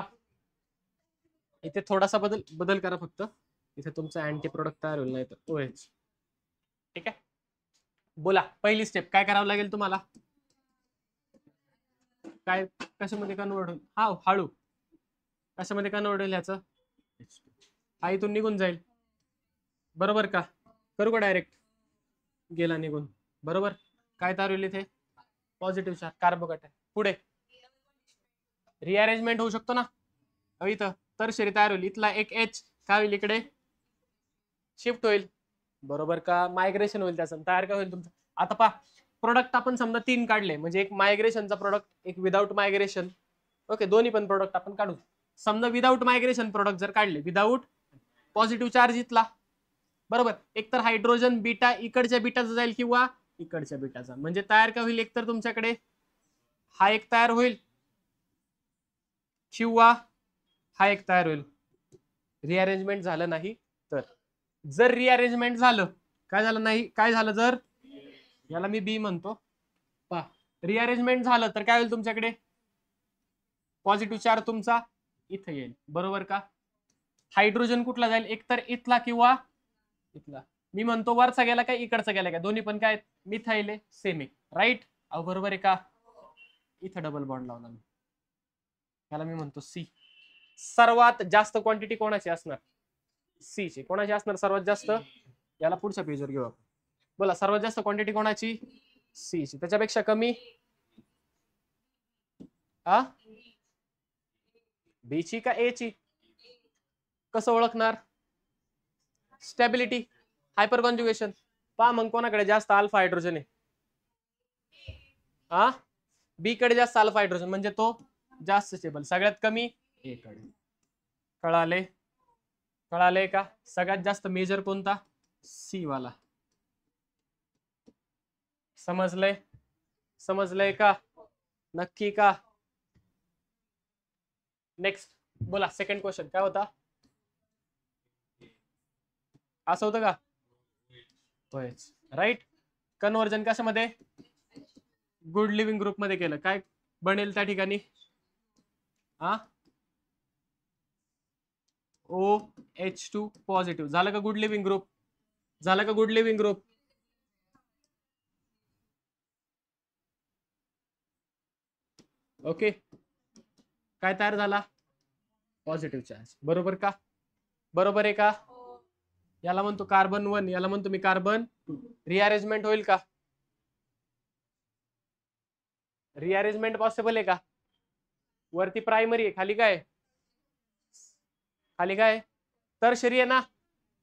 इथे थोडासा बदल करा फक्त. इथे तुमचा अँटी प्रोडक्ट तयार होईल नाही तर OH. ठीक आहे. बोला पहिली स्टेप काय करावं लागेल तुम्हाला? काय कशामध्ये कन्वर्ट होईल? हा हळू. कशामध्ये कन्वर्ट होईल ह्याचं? हा इथून निघून जाईल, बरोबर का? करू का डायरेक्ट? गेला निघून, बरोबर. काय तयार होईल इथे? पॉझिटिव्ह चार्ज, कार्बोकट आहे. पुढे रिअरेंजमेंट होऊ शकतो ना इथं, तर शरी तयार होईल. इथला एक एच काय होईल, इकडे शिफ्ट होईल, बरोबर का? मायग्रेशन होईल त्याचं, तयार काय होईल तुमचं. आता पहा, प्रोडक्ट आपण समजा 3 काढले, म्हणजे एक मायग्रेशनचा प्रोडक्ट, एक विदाऊट मायग्रेशन. ओके, दोन्ही पण प्रोडक्ट आपण काढू. समजा विदाऊट मायग्रेशन प्रोडक्ट जर काढले, विदाऊट पॉझिटिव्ह चार्ज इथला, बरोबर, एकतर हायड्रोजन बीटा इकडच्या बीटाचा जाईल किंवा इकडच्या बीटाचा, म्हणजे तयार काय होईल, एकतर तुमच्याकडे हा एक तयार होईल किंवा हा एक तयार होईल. रिअरेंजमेंट झालं नाही तर. जर रिअरेंजमेंट झालं, काय झालं नाही, काय झालं, जर याला मी बी म्हणतो, पहा, रिअरेंजमेंट झालं तर काय होईल तुमच्याकडे, पॉझिटिव्ह चार्ज तुमचा इथे येईल, बरोबर का? हायड्रोजन कुठला जाईल, एकतर इथला किंवा इथला. मी म्हणतो वरचा गेला काय इकडचा गेला काय, दोन्ही पण काय मिथाइल आहे, सेम आहे, राईट? अहो बरोबर आहे का? इथं डबल बॉन्ड लावला मी, याला मी म्हणतो सी. सर्वात जास्त क्वांटिटी कोणाची असणार? सी ची. कोणाची असणार सर्वात जास्त? याला पुढच्या पेजवर घेऊ आपण. बोला, सर्वात जास्त क्वांटिटी कोणाची? सी ची. त्याच्यापेक्षा कमी बी ची का ए ची? कसं ओळखणार? Stability, hyper conjugation. पहा मग कोणाकडे जास्त अल्फा हायड्रोजन आहे? बी कडे जास्त अल्फा हायड्रोजन, म्हणजे तो जास्त स्टेबल. सगळ्यात कमी ए कडे. कळाले? कळाले का? सगळ्यात जास्त मेजर कोणता? सी वाला. समजलंय? समजलंय का? नक्की का? नेक्स्ट बोला, सेकंड क्वेश्चन काय होता? असं होतं का? होयच, राईट. कन्व्हर्जन कशामध्ये? गुड लिव्हिंग ग्रुप मध्ये केलं, काय बनेल त्या ठिकाणी? OH2 positive. झालं का गुड लिव्हिंग ग्रुप? झालं का गुड लिव्हिंग ग्रुप? ओके, काय तयार झाला? पॉझिटिव्ह चार्ज, बरोबर का? बरोबर आहे का? याला म्हणतो कार्बन 1, याला म्हणतो मी कार्बन 2. रिअरेंजमेंट होईल का? रिअरेंजमेंट पॉसिबल आहे का? वरती प्रायमरी आहे, खाली काय? खाली काय? टर्शरी आहे ना.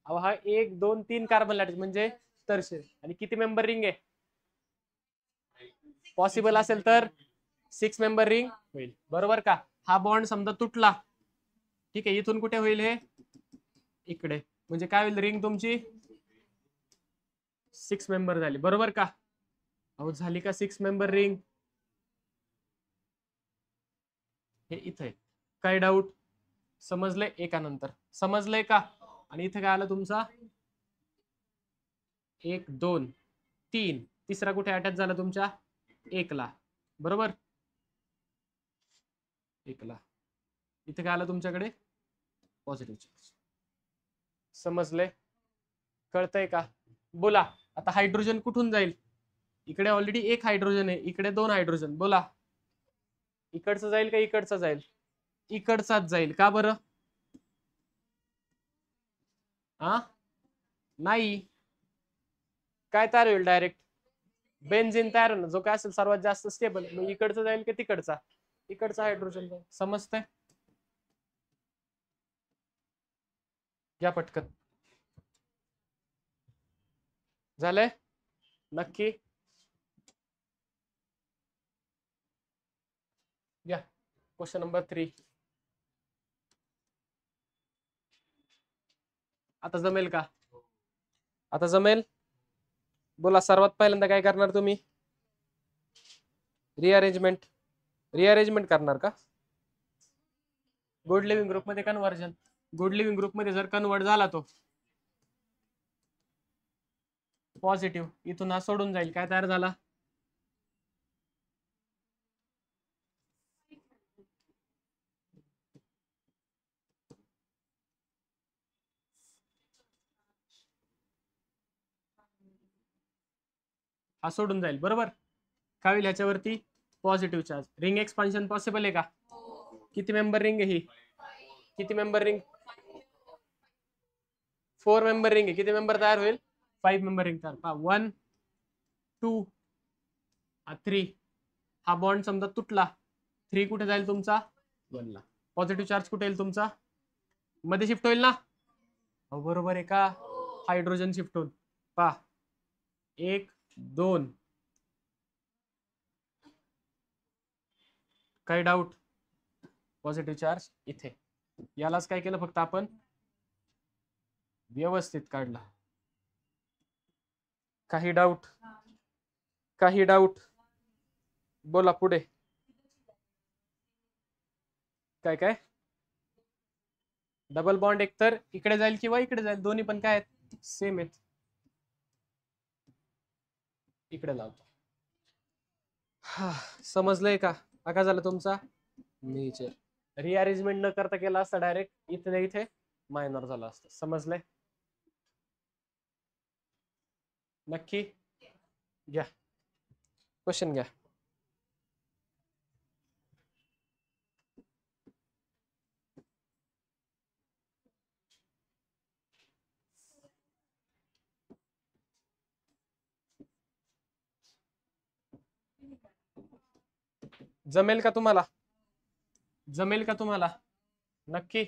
अहो हा 1 2 3 कार्बन लॅटिस म्हणजे टर्शरी. आणि किती मेंबर रिंग आहे? पॉसिबल असेल तर 6 मेंबर रिंग होईल, बरोबर का? हा बॉन्ड समजा तुटला, ठीक आहे, इथून कुठे होईल हे? इकडे, म्हणजे काय होईल, रिंग तुमची 6 मेंबर झाली, बरोबर का? अहो झाली का 6 मेंबर रिंग? हे इथे काय डाऊट? समजलंय? एका नंतर समजलंय का? आणि इथे काय आलं तुमचा 1 2 3, तिसरा कुठे अटॅच झाला तुमच्या? 1 ला, बरोबर? 1 ला. इथे काय आलं तुमच्याकडे? Positive charge. समजलंय? कळतंय का? बोला. आता हायड्रोजन कुठून जाईल? इकडे ऑलरेडी 1 हायड्रोजन आहे, इकडे 2 हायड्रोजन. बोला, इकडचं जाईल का इकडचं जाईल? इकडचाच जाईल. का बरं? नाही, काय तयार होईल? डायरेक्ट बेन्झीन तयार होणार, जो काय असेल सर्वात जास्त स्टेबल. मग इकडचं जाईल की तिकडचा? इकडचा हायड्रोजन जाईल. समजतंय? घ्या पटकन. झालंय? नक्की घ्या. Question number 3. आता जमेल का? आता जमेल? बोला, सर्वात पहिल्यांदा काय करणार तुम्ही? रिअरेंजमेंट. रिअरेंजमेंट करणार का? गुड लिव्हिंग ग्रुप मध्ये कन्व्हर्जन. गुड लिव्हिंग ग्रुप मध्ये जर कन्वर्ट झाला तो पॉझिटिव्ह, इथून हा सोडून जाईल. काय तयार झाला? हा सोडून जाईल, बरोबर? काय होईल ह्याच्यावरती? Positive charge. Ring expansion possible आहे का? किती मेंबर रिंग आहे ही? किती मेंबर रिंग? 4 मेंबर रिंग आहे, किती मेंबर तयार होईल? 5 मेंबर रिंग तयार. 1 2 3. हा बॉन्ड समजा तुटला, 3 कुठे जाईल तुमचा? 1 ला. पॉझिटिव्ह चार्ज कुठे येईल तुमचा? मध्ये शिफ्ट होईल ना? हो बरोबर आहे का? हायड्रोजन शिफ्ट होईल. पहा 1 2. काही डाऊट? पॉझिटिव्ह चार्ज इथे. यालाच काय केलं फक्त आपण? व्यवस्थित काढला. काही डाऊट? काही डाऊट? बोला पुढे. काय काय? डबल बॉन्ड एकतर इकडे जाईल किंवा इकडे जाईल, दोन्ही पण काय आहेत? सेम आहेत. इकडे लावतो. समजलंय का? हा झालं तुमचा नेचर. रिअरेंजमेंट न करता केला असता डायरेक्ट इथे इथे मायनर झाला असतं. समजलंय? नक्की घ्या क्वेश्चन घ्या. जमेल का तुम्हाला? जमेल का तुम्हाला? नक्की.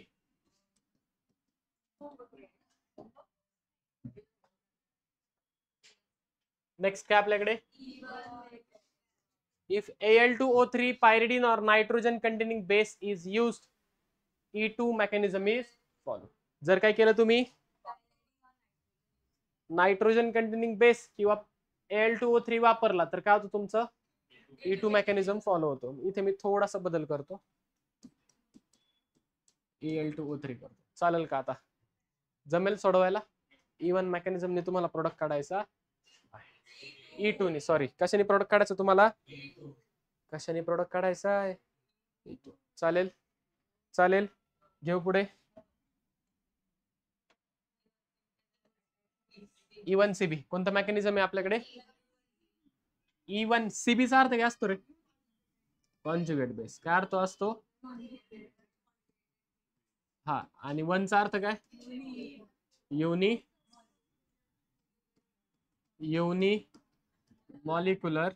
नेक्स्ट काय आपल्याकडे? If Al2O3 pyridine or nitrogen containing base is used, E2 mechanism is follow. जर काय केलं तुम्ही नायट्रोजन कंटेनिंग बेस किंवा Al2O3 वापरला तर काय होतं तुमचं? E2 मेकॅनिझम फॉलो होतो. इथे मी थोडासा बदल करतो, Al2O3 करतो. चालेल का? आता जमेल सोडवायला? E1 मेकॅनिझमने तुम्हाला प्रोडक्ट काढायचा, E2 ने, सॉरी कशाने प्रोडक्ट काढायचं तुम्हाला? कशाने प्रोडक्ट काढायचा आहे? चालेल चालेल, घेऊ पुढे. E1CB कोणता मेकॅनिझम आहे आपल्याकडे? E1CB चा अर्थ काय असतो रे? Conjugate base. काय अर्थ असतो? हा, आणि 1 चा अर्थ काय? युनी molecular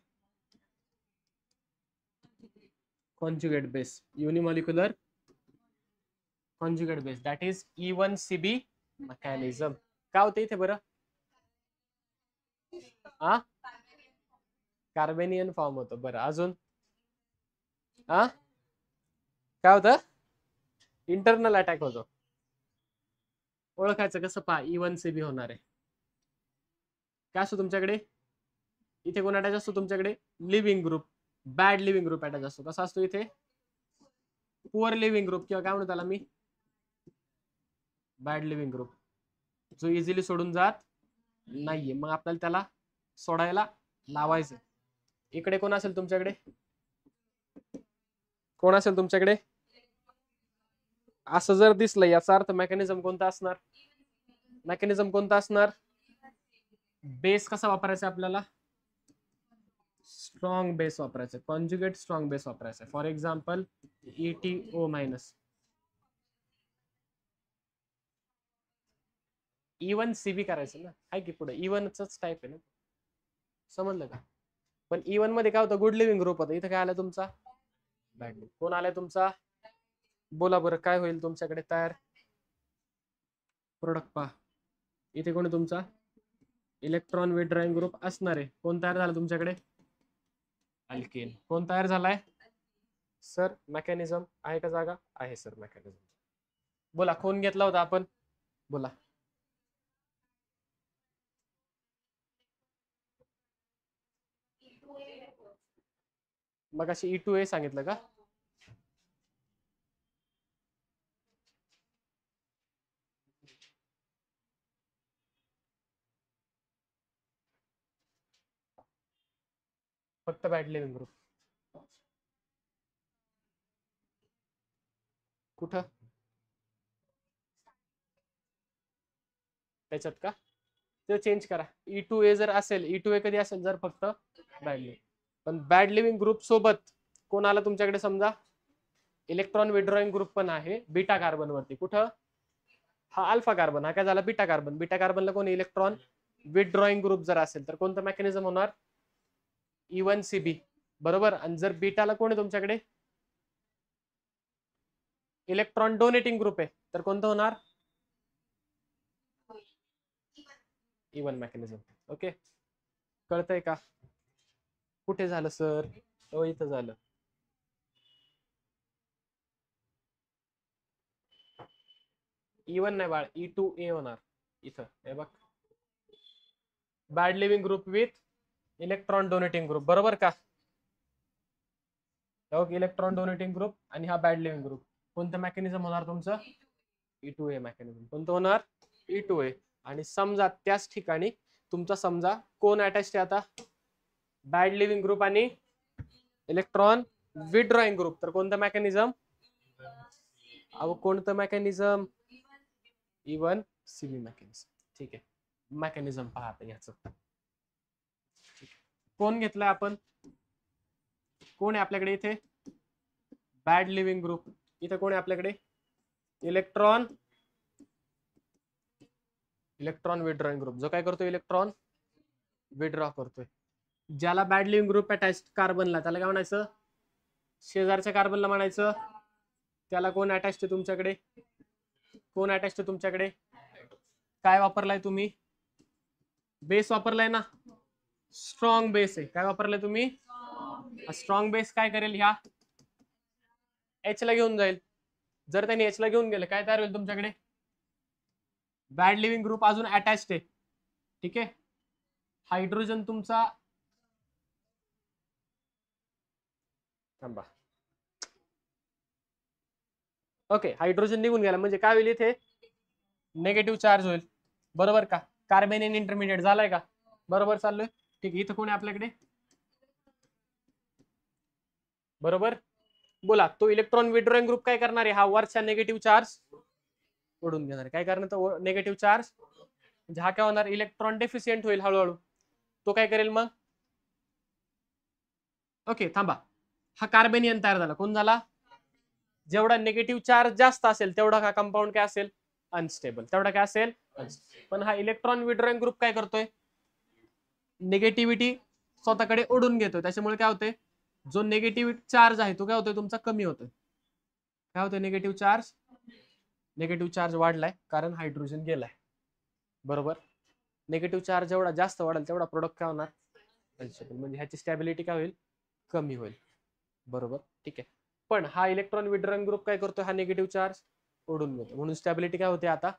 conjugate base. Unimolecular conjugate base, that is E1CB mechanism. काय होते इथे बरं? हा, कार्बेनियन फॉर्म होतो. बरं अजून? हा, काय होतं? इंटरनल अटॅक होतो. ओळखायचं कसं? पहा E1CB होणार आहे. काय असतो तुमच्याकडे? इथे कोण अटॅच असतो तुमच्याकडे? Living group. Bad living group attach असतो. कसा असतो इथे? पुअर लिव्हिंग ग्रुप, किंवा काय म्हणतो त्याला मी? बॅड लिव्हिंग ग्रुप, जो इझिली सोडून जात नाहीये. मग आपल्याला त्याला सोडायला लावायचं. इकडे कोण असेल तुमच्याकडे? कोण असेल तुमच्याकडे? असं जर दिसलं याचा अर्थ मेकॅनिझम कोणता असणार? मेकॅनिझम कोणता असणार? बेस कसा वापरायचा आपल्याला? स्ट्रॉंग बेस वापरायचा, कॉन्जुगेट स्ट्रॉंग बेस वापरायचा. For example ETO minus. E1CB करायचं ना, आहे की पुढे E1 च टाईप आहे ना. समजलं का? पण E1 मध्ये काय होतं? गुड लिव्हिंग ग्रुप होतं. इथं काय आलं तुमचा? बॅड. कोण आलाय तुमचा? बोला बरं, काय होईल तुमच्याकडे तयार? प्रोडक्ट पहा. इथे कोण आहे तुमचा? इलेक्ट्रॉन विथड्रॉइंग ग्रुप असणार आहे. कोण तयार झाला तुमच्याकडे? अल्केन. कोण तयार झालाय? सर मेकॅनिझम आहे का जागा? आहे सर मेकॅनिझम. बोला कोण घेतला होता आपण? बोला. मग अशी E2A सांगितलं का? फक्त बॅड लिव्हिंग ग्रुप. कुठं? त्याच्यात का? ते चेंज करा. E2A जर असेल, E2A कधी असेल? जर फक्त बॅड लिव्हिंग. पण बॅड लिव्हिंग ग्रुप सोबत कोण आला तुमच्याकडे? समजा इलेक्ट्रॉन विथड्रॉइंग ग्रुप पण आहे बीटा कार्बन वरती. कुठं? हा अल्फा कार्बन, हा काय झाला बीटा कार्बन. बीटा कार्बनला कोण इलेक्ट्रॉन विथड्रॉइंग ग्रुप जर असेल तर कोणतं मेकॅनिझम होणार E1CB बरोबर. आणि जर बीटाला कोण आहे तुमच्याकडे इलेक्ट्रॉन डोनेटिंग ग्रुप आहे तर कोणतं होणार E1 मेकॅनिझम. ओके कळतंय का. कुठे झालं सर इथं झालं. E1 नाही बाळ E2A होणार इथं हे बघ. Bad living group with electron donating group बरोबर का. इलेक्ट्रॉन डोनेटिंग ग्रुप आणि हा बॅड लिव्हिंग ग्रुप कोणतं मेकॅनिझम होणार तुमचं E2A मेकॅनिझम. कोणतं होणार E2A. आणि समजा त्याच ठिकाणी तुमचा समजा कोण अटॅच आहे आता बॅड लिव्हिंग ग्रुप आणि इलेक्ट्रॉन विथड्रॉइंग ग्रुप तर कोणतं मेकॅनिझम कोणतं मेकॅनिझम E1CB मेकॅनिझम. ठीक आहे मेकॅनिझम पहा आता याचं कोण घेतलंय आपण कोण आहे आपल्याकडे इथे बॅड लिव्हिंग ग्रुप. इथे कोण आहे आपल्याकडे इलेक्ट्रॉन विथड्रॉइंग ग्रुप जो काय करतोय इलेक्ट्रॉन विथड्रॉ करतोय. ज्याला बॅड लिव्हिंग ग्रुप अटॅच कार्बनला त्याला काय म्हणायचं शेजारच्या कार्बनला म्हणायचं त्याला कोण अटॅच आहे तुमच्याकडे कोण अटॅच आहे तुमच्याकडे काय वापरलाय तुम्ही बेस वापरलाय ना स्ट्रॉंग बेस आहे. काय वापरलाय तुम्ही स्ट्रॉंग बेस काय करेल ह्या एच ला घेऊन जाईल. जर त्यांनी एच ला घेऊन गेलं काय तयार होईल तुमच्याकडे बॅड लिव्हिंग ग्रुप अजून अटॅच्ड आहे. ठीक आहे हायड्रोजन तुमचा थांबा ओके हायड्रोजन निघून गेला म्हणजे काय होईल इथे नेगेटिव्ह चार्ज होईल बरोबर का. कार्बेनियन इंटरमिडिएट झालाय का बरोबर चाललोय. ठीक आहे इथं कोण आहे आपल्याकडे बरोबर. बोला तो इलेक्ट्रॉन विथड्रॉइंग ग्रुप काय करणार आहे हा वरचा निगेटिव्ह चार्ज ओढून घेणार काय करणार तो निगेटिव्ह चार्ज म्हणजे हा काय होणार इलेक्ट्रॉन डेफिशियंट होईल हळूहळू. तो काय करेल मग ओके थांबा हा कार्बेनियन तयार झाला कोण झाला जेवढा निगेटिव्ह चार्ज जास्त असेल तेवढा हा कंपाऊंड काय असेल अनस्टेबल तेवढा काय असेल पण हा इलेक्ट्रॉन विथड्रॉइंग ग्रुप काय करतोय निगेटिव्हिटी स्वतःकडे ओढून घेतोय. त्याच्यामुळे काय होते जो निगेटिव्ह चार्ज आहे तो काय होतोय तुमचा कमी होतोय. काय होतोय निगेटिव्ह चार्ज वाढलाय कारण हायड्रोजन गेलाय बरोबर. निगेटिव्ह चार्ज जेवढा जास्त वाढेल तेवढा प्रोडक्ट काय होणार म्हणजे ह्याची स्टॅबिलिटी काय होईल कमी होईल बरोबर. ठीक आहे पण हा इलेक्ट्रॉन विथड्रॉइंग ग्रुप काय करतो हा निगेटिव्ह चार्ज ओढून घेतो म्हणून स्टॅबिलिटी काय होते आता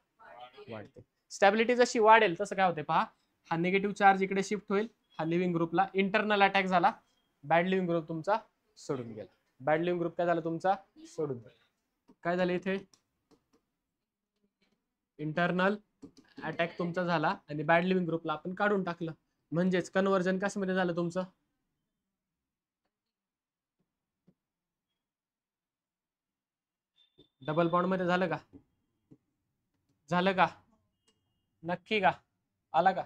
वाढते. स्टॅबिलिटी जशी वाढेल तसं काय होते पहा हा निगेटिव्ह चार्ज इकडे शिफ्ट होईल. हा लिव्हिंग ग्रुपला इंटरनल अटॅक झाला बॅड लिव्हिंग ग्रुप तुमचा सोडून गेला. बॅड लिव्हिंग ग्रुप काय झाला तुमचा सोडून गेला. काय झालं इथे इंटरनल अटॅक तुमचा झाला आणि बॅड लिव्हिंग ग्रुपला आपण काढून टाकलं म्हणजेच कन्व्हर्जन कशामध्ये झालं तुमचं डबल बॉन्ड मध्ये झालं का नक्की का आला का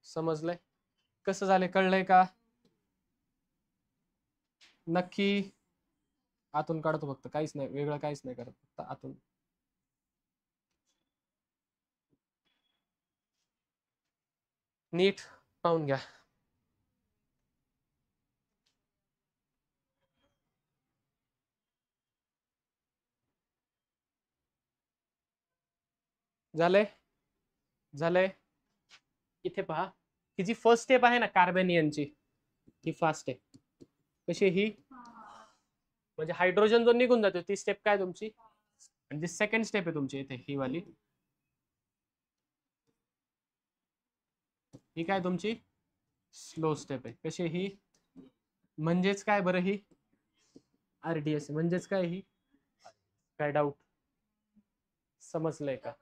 समजलंय कसं झालंय कळलंय का नक्की आतून काढतो फक्त काहीच नाही वेगळं काहीच नाही करत फक्त आतून नीट पाहून घ्या. झालंय इथे पहा ही जी फर्स्ट स्टेप आहे ना कार्बेनियनची ही फास्ट आहे कशी ही म्हणजे हायड्रोजन जो निघून जातो ती स्टेप काय तुमची आणि सेकंड स्टेप आहे तुमची इथे ही वाली ही काय तुमची स्लो स्टेप आहे कशी ही म्हणजेच काय बरं ही आरडीएस म्हणजेच काय ही काय डाऊट समजलंय का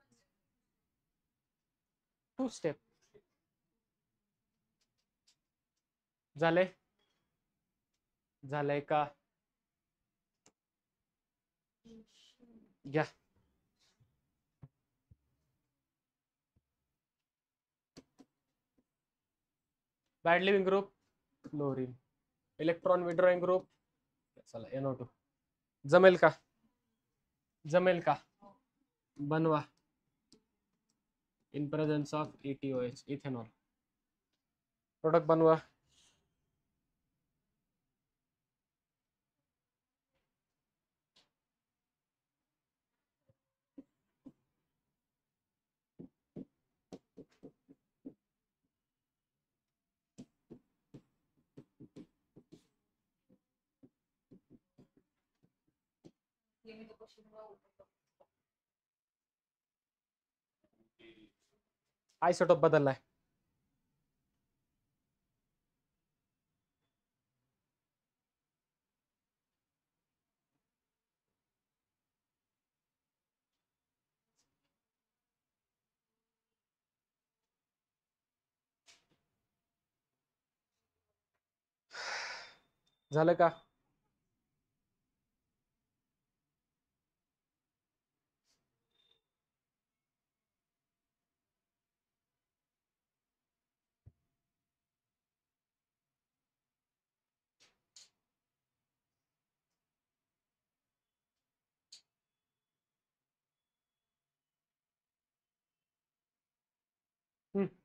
टू स्टेप झालंय का घ्या bad living group fluorine electron withdrawing group चला NO2 जमेल का बनवा in presence of ETOH, ethanol. Product बनवा. आयसोटोप बदललाय. झालं का?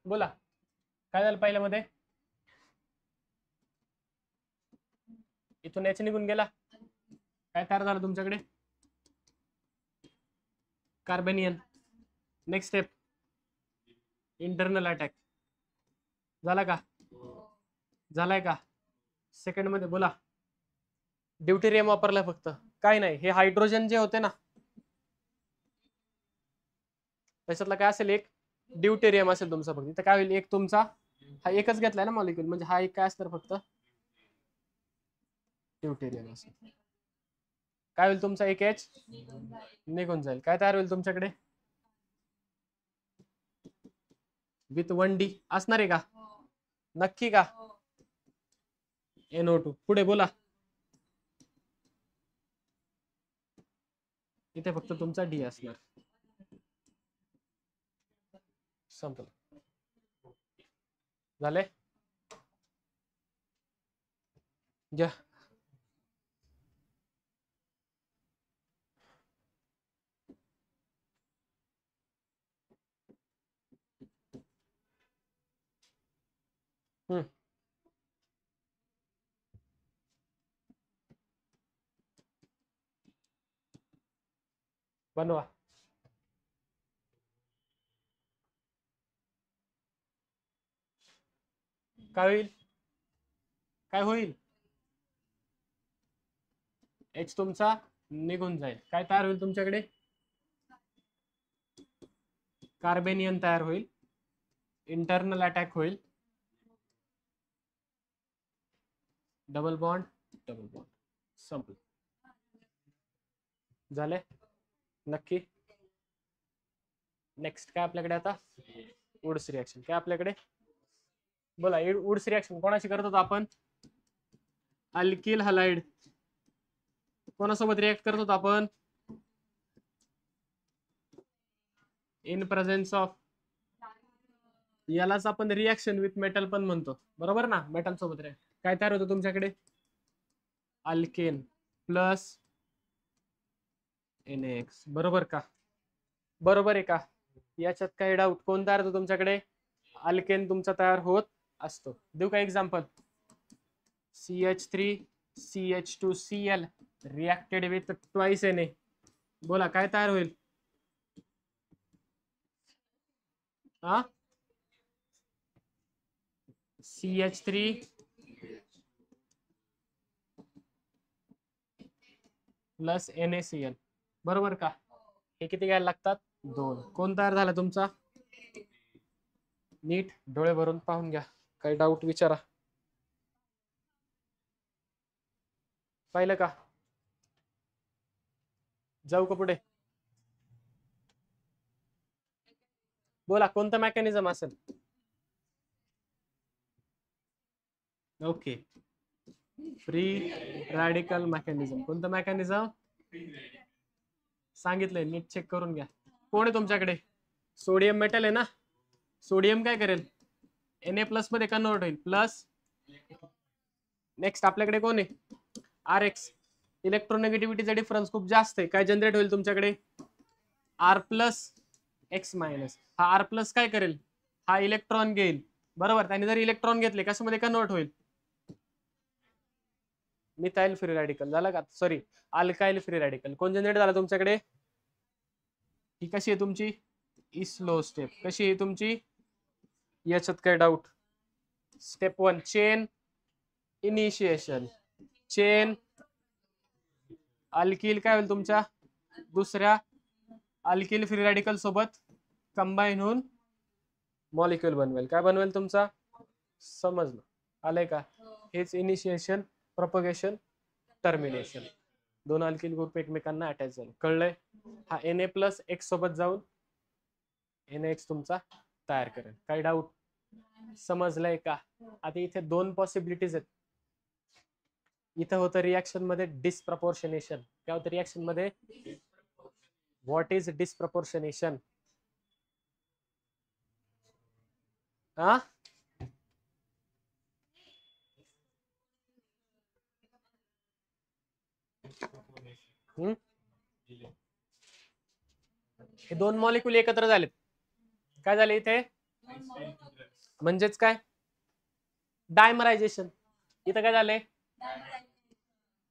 बोला काय झालं पहिल्यामध्ये? इथून एच निघून गेला. काय तयार झालं तुमच्याकडे? Carbanion. Next step internal attack. झाला का? झालाय का? सेकंड मध्ये बोला. ड्यूटेरियम वापरलाय फक्त. काय नाही, हे हायड्रोजन जे होते ना त्याच्यातला काय असेल एक ड्यूटेरियम असेल तुमचा फक्त. इथं काय होईल, एक तुमचा हा एकच घेतलाय ना मॉलिक्यूल, म्हणजे हा एक काय असणार फक्त ड्यूटेरियम असेल. काय होईल तुमचा एक एच निघून जाईल. काय तयार होईल तुमच्याकडे? विथ 1D असणार आहे का? नक्की का? NO2. पुढे बोला. इथे फक्त तुमचा D असणार. संपलं. झाले? घ्या. बनवा. काय होईल? काय होईल? एच तुमचा निघून जाईल. काय तयार होईल तुमच्याकडे? कार्बेनियन तयार होईल. इंटरनल अटॅक होईल. Double bond double bond. संपलं. झाले? नक्की? नेक्स्ट काय आपल्याकडे आता? Wurtz reaction. काय आपल्याकडे? बोला. वुड्स रिॲक्शन कोणाशी करत होतो आपण? Alkyl halide. कोणासोबत रिॲक्ट करत होतो आपण? In presence of. यालाच आपण रिॲक्शन विथ मेटल पण म्हणतो, बरोबर ना? मेटल सोबत रिॲक्ट. काय तयार होतं तुमच्याकडे? Alkane plus NaX. बरोबर का? बरोबर आहे का? याच्यात काही डाऊट? कोण तयार होतो तुमच्याकडे? अल्केन तुमचा तयार होत असतो. देऊ का example? CH3 CH2Cl reacted with twice Na. बोला काय तयार होईल? हा? CH3 plus NaCl. बरोबर का? हे किती घ्यायला लागतात? 2. कोण तयार झाला तुमचा? नीट डोळे भरून पाहून घ्या. काही डाऊट विचारा. पाहिलं का? जाऊ का पुढे? बोला कोणतं मेकॅनिझम असेल? ओके. Free radical mechanism. कोणतं मेकॅनिझम सांगितलंय? नीट चेक करून घ्या. कोण आहे तुमच्याकडे? सोडियम मेटल आहे ना? सोडियम काय करेल? Na+ मध्ये कन्वर्ट होईल. प्लस नेक्स्ट आपल्याकडे कोण आहे? RX. इलेक्ट्रोनेगेटिव्हिटीचा डिफरन्स खूप जास्त आहे. काय जनरेट होईल तुमच्याकडे? R plus X minus. हा आर प्लस काय करेल, हा इलेक्ट्रॉन घेईल बरोबर. त्याने जर इलेक्ट्रॉन घेतले कशामध्ये कन्वर्ट होईल, मिथाइल फ्री रॅडिकल झालं का, सॉरी अल्काइल फ्री रॅडिकल. कोण जनरेट झाला तुमच्याकडे, ही कशी आहे तुमची स्लो स्टेप. कशी आहे तुमची, याच्यात काय doubt. Step 1 chain initiation, chain alkyl काय होईल तुमच्या दुसऱ्या अल्किल फ्री रॅडिकल सोबत कंबाईन होऊन मॉलिक्यूल बनवेल. काय बनवेल तुमचा, समजलं आलंय का. हेच इनिशिएशन, प्रोपगेशन, टर्मिनेशन. दोन अल्किल ग्रुप एकमेकांना अटॅच झाले, कळलंय. हा Na प्लस एक्स सोबत जाऊन NaX तुमचा तयार करेल. काही डाऊट, समजलंय का. आता इथे दोन पॉसिबिलिटीज आहेत. इथं होतं रिएक्शन मध्ये डिस्प्रपोर्शनेशन. काय होतं रिएक्शन मध्ये, व्हॉट इज डिस्प्रपोर्शनेशन. हा हे दोन मॉलिक्यूल एकत्र झालेत, काय झाले इथे, म्हणजेच काय डायमरायझेशन. इथं काय झालंय,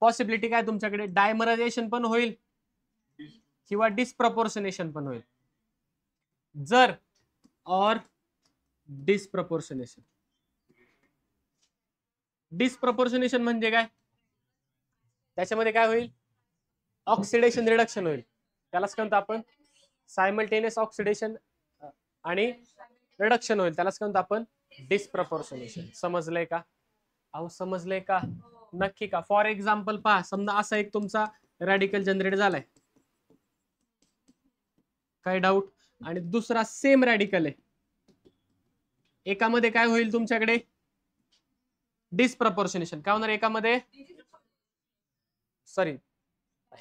पॉसिबिलिटी काय तुमच्याकडे, डायमरायझेशन पण होईल किंवा डिस्प्रपोर्शनेशन पण होईल. जर और डिस्प्रपोर्शनेशन, डिस्प्रपोर्शनेशन म्हणजे काय, त्याच्यामध्ये काय होईल, ऑक्सिडेशन रिडक्शन होईल. त्यालाच काय म्हणतो आपण, सायमल्टेनियस ऑक्सिडेशन आणि रिडक्शन होईल. त्यालाच काय म्हणतो आपण, डिस्प्रपोर्शनेशन. समजलंय का, अहो समजलंय का, नक्की का. फॉर एक्झाम्पल पहा, समजा असा एक तुमचा रॅडिकल जनरेट झालाय, काय डाऊट, आणि दुसरा सेम रॅडिकल आहे. एकामध्ये काय होईल तुमच्याकडे, डिस्प्रपोर्शनेशन. काय होणार एकामध्ये, सॉरी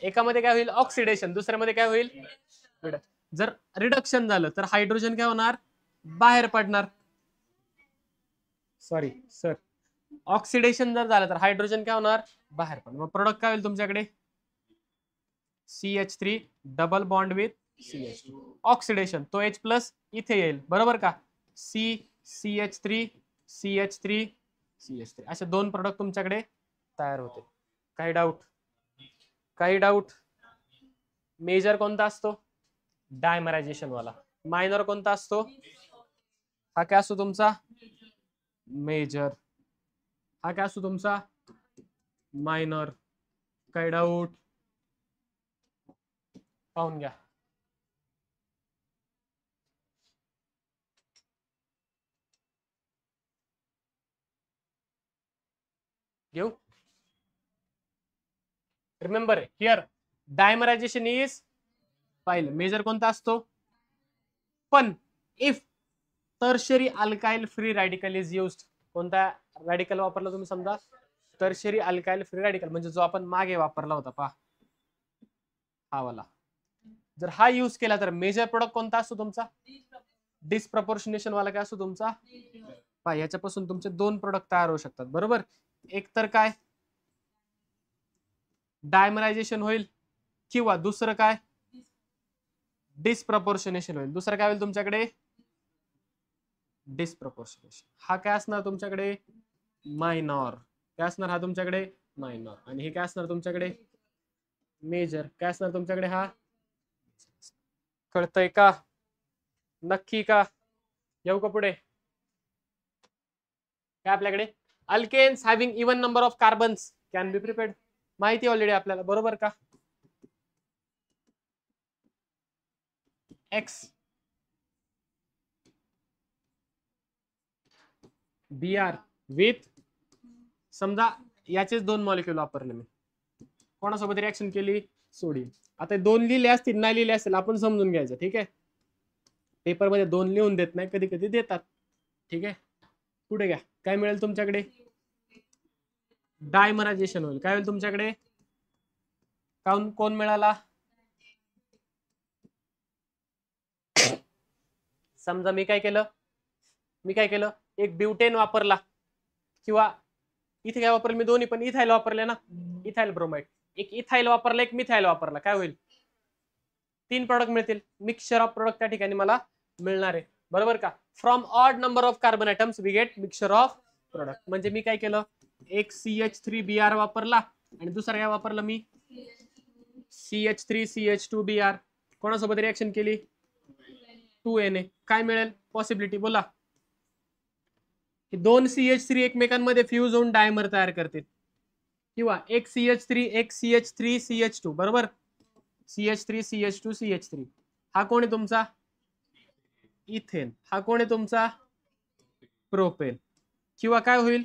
एकामध्ये काय होईल ऑक्सिडेशन, दुसऱ्यामध्ये काय होईल रिडक्शन. जर रिडक्शन झालं तर हायड्रोजन काय होणार, बाहेर पडणार. सॉरी सर, ऑक्सिडेशन जर झालं तर हायड्रोजन काय होणार, बाहेर पडणार. मग प्रोडक्ट काय होईल तुमच्याकडे, CH3 double bond with CH2. Oxidation तो H प्लस इथे येईल बरोबर का, CH3 CH3 CH3 असे दोन प्रोडक्ट तुमच्याकडे तयार होते. काही डाऊट, काही डाऊट. मेजर कोणता असतो, डायमरायझेशन वाला. मायनर कोणता असतो, हा काय असतो तुमचा मेजर. हा काय असतो तुमचा मायनर. काही डाऊट, पाहून घ्या. घेऊ. रिमेंबर हिअर डायमरायझेशन इज पाहिलं, मेजर कोणता असतो. पण if tertiary alkyl free radical is used, कोणता रॅडिकल वापरला तुम्ही, समजा टर्शरी अल्काइल फ्री रॅडिकल म्हणजे जो आपण मागे वापरला होता पहा, हा वाला. जर हा यूज केला तर मेजर प्रोडक्ट कोणता असतो तुमचा, डिस्प्रपोर्शनेशन वाला काय असतो तुमचा. पहा याच्यापासून तुमचे दोन प्रोडक्ट तयार होऊ शकतात बरोबर. एक तर काय डायमरायझेशन होईल, किंवा दुसरं काय डिस्प्रपोर्शनेशन होईल. दुसरं काय होईल तुमच्याकडे, डिस्प्रपोर्शनेशन. हा काय असणार तुमच्याकडे मायनॉर. काय असणार हा तुमच्याकडे मायनॉर. आणि हे काय असणार तुमच्याकडे मेजर. काय असणार तुमच्याकडे हा, कळतंय का, नक्की का. येऊ का पुढे. काय आपल्याकडे, alkanes having even number of carbons can be prepared. माहिती ऑलरेडी आपल्याला बरोबर का. X Br विथ, समजा याचेच दोन मॉलिक्यूल वापरले मी, कोणासोबत रिएक्शन केली, सोडियम. आता दोन लिहिले असतील नाही लिहिले असतील आपण समजून घ्यायचं, ठीक आहे. पेपरमध्ये दोन लिहून देत नाही, कधी कधी देतात, ठीक आहे. पुढे घ्या, काय मिळेल तुमच्याकडे, डायमरायझेशन होईल. काय होईल तुमच्याकडे, कोण मिळाला, समजा मी काय केलं, एक ब्युटेन वापरला, किंवा इथे काय वापरलं मी, दोन्ही पण इथाइल वापरले ना, इथाइल ब्रोमाइड. एक इथाइल वापरला, एक मिथाइल वापरला, काय होईल, 3 प्रोडक्ट मिळतील. मिक्सचर ऑफ प्रोडक्ट त्या ठिकाणी मला मिळणार आहे, बरोबर का. From odd number of carbon atoms we get mixture of product. म्हणजे मी काय केलं, एक CH3Br वापरला आणि दुसरा काय वापरला मी, CH3CH2Br. कोणासोबत रिएक्शन केली, 2Na. काय मिळेल पॉसिबिलिटी बोला. दोन CH3 एकमेकांमध्ये फ्यूज होऊन डायमर तयार करतील, किंवा एक CH3 एक CH3CH2, बरोबर. CH3CH2CH3 हा कोण आहे तुमचा इथेन, हा कोण आहे तुमचा प्रोपेन. किंवा काय होईल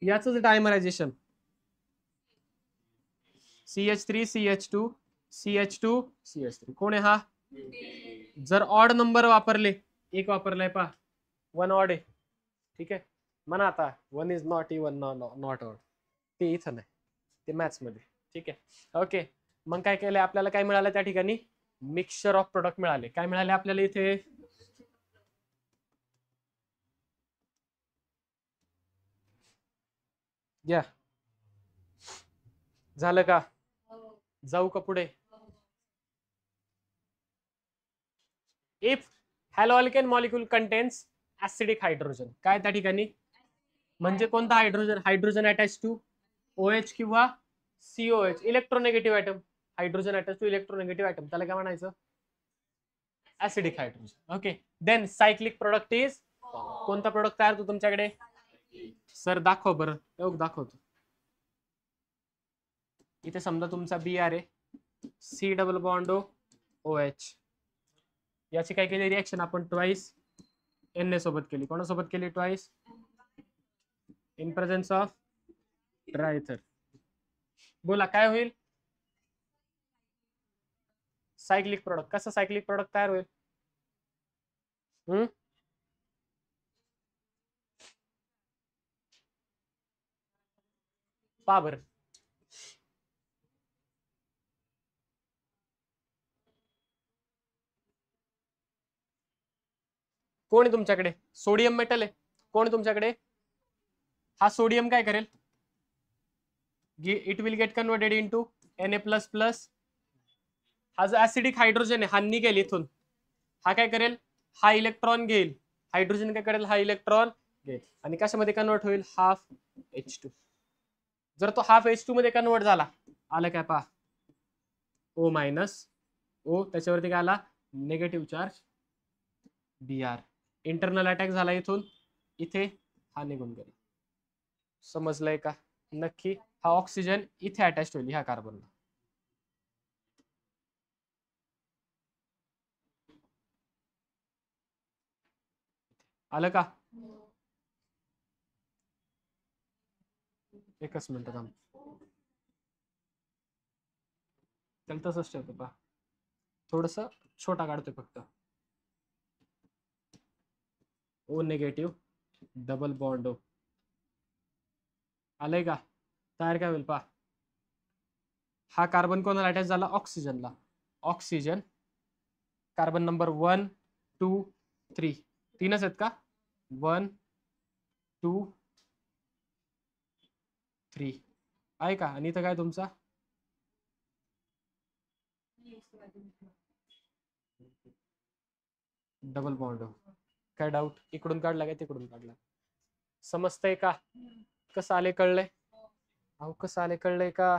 याच डायमरायझेशन CH3CH2CH2CH3 कोण आहे हा. जर ऑड नंबर वापरले, एक वापरलाय पा 1 ऑड आहे, ठीक आहे. म्हणा आता 1 is not even not odd, ते इथं नाही, ते मॅथ्स मध्ये, ठीक आहे. ओके, मग काय केलंय आपल्याला, काय मिळालं त्या ठिकाणी, मिक्सचर ऑफ प्रोडक्ट मिळाले. काय मिळाले आपल्याला इथे, या झालं का, जाऊ का पुढे. If haloalkane molecule contains acidic hydrogen, काय त्या ठिकाणी, म्हणजे कोणता hydrogen, hydrogen attach to OH किंवा COH, electronegative atom. Hydrogen attach to electronegative atom, त्याला काय म्हणायचं, acidic hydrogen. Okay, then cyclic product is, कोणता प्रोडक्ट तयार होतो तुमच्याकडे, सर दाखव बरं, दाखवतो. इथे समजा तुमचा Br आहे, C डबल बॉन्ड OH, याची काय केली रिएक्शन आपण ट्वाइस Na सोबत केली. कोणासोबत केली, twice in presence of dry ether. बोला काय होईल, सायक्लिक प्रोडक्ट. कसं सायक्लिक प्रोडक्ट तयार होईल, पहा बरं. कोण आहे तुमच्याकडे, सोडियम मेटल आहे, कोण आहे तुमच्याकडे, हा सोडियम काय करेल, it will get converted into Na++. हा जो ऍसिडिक हायड्रोजन आहे, हा निघेल इथून, हा काय करेल, हा इलेक्ट्रॉन घेईल, हायड्रोजन काय करेल, हा इलेक्ट्रॉन घेईल, आणि कशामध्ये कन्वर्ट होईल, हाफ H2. जर तो हाफ H2 मध्ये कन्वर्ट झाला, आलं काय पहा, O मायनस O, त्याच्यावरती काय आला, negative charge Br. Internal attack झाला इथून इथे, हा निघून गेला. समजलंय का, नक्की. हा ऑक्सिजन इथे अटॅच होईल ह्या कार्बनला. आलं का, एकच मिनिट थांब, त्याला तसंच ठेवतो पहा, थोडस छोटा काढतोय फक्त. O negative double bond O, आलंय का, तयार काय होईल पहा, हा कार्बन कोणाला अटॅच झाला, ऑक्सिजनला. ऑक्सिजन कार्बन नंबर 1 2 3, तीनच आहेत का, 1 2 3 आहे का, आणि इथं काय तुमचा डबल बॉन्ड. काय डाऊट, इकडून काढला काय तिकडून काढला, समजतंय का, कसं आले कळलंय, अहो कसं आले कळलंय का.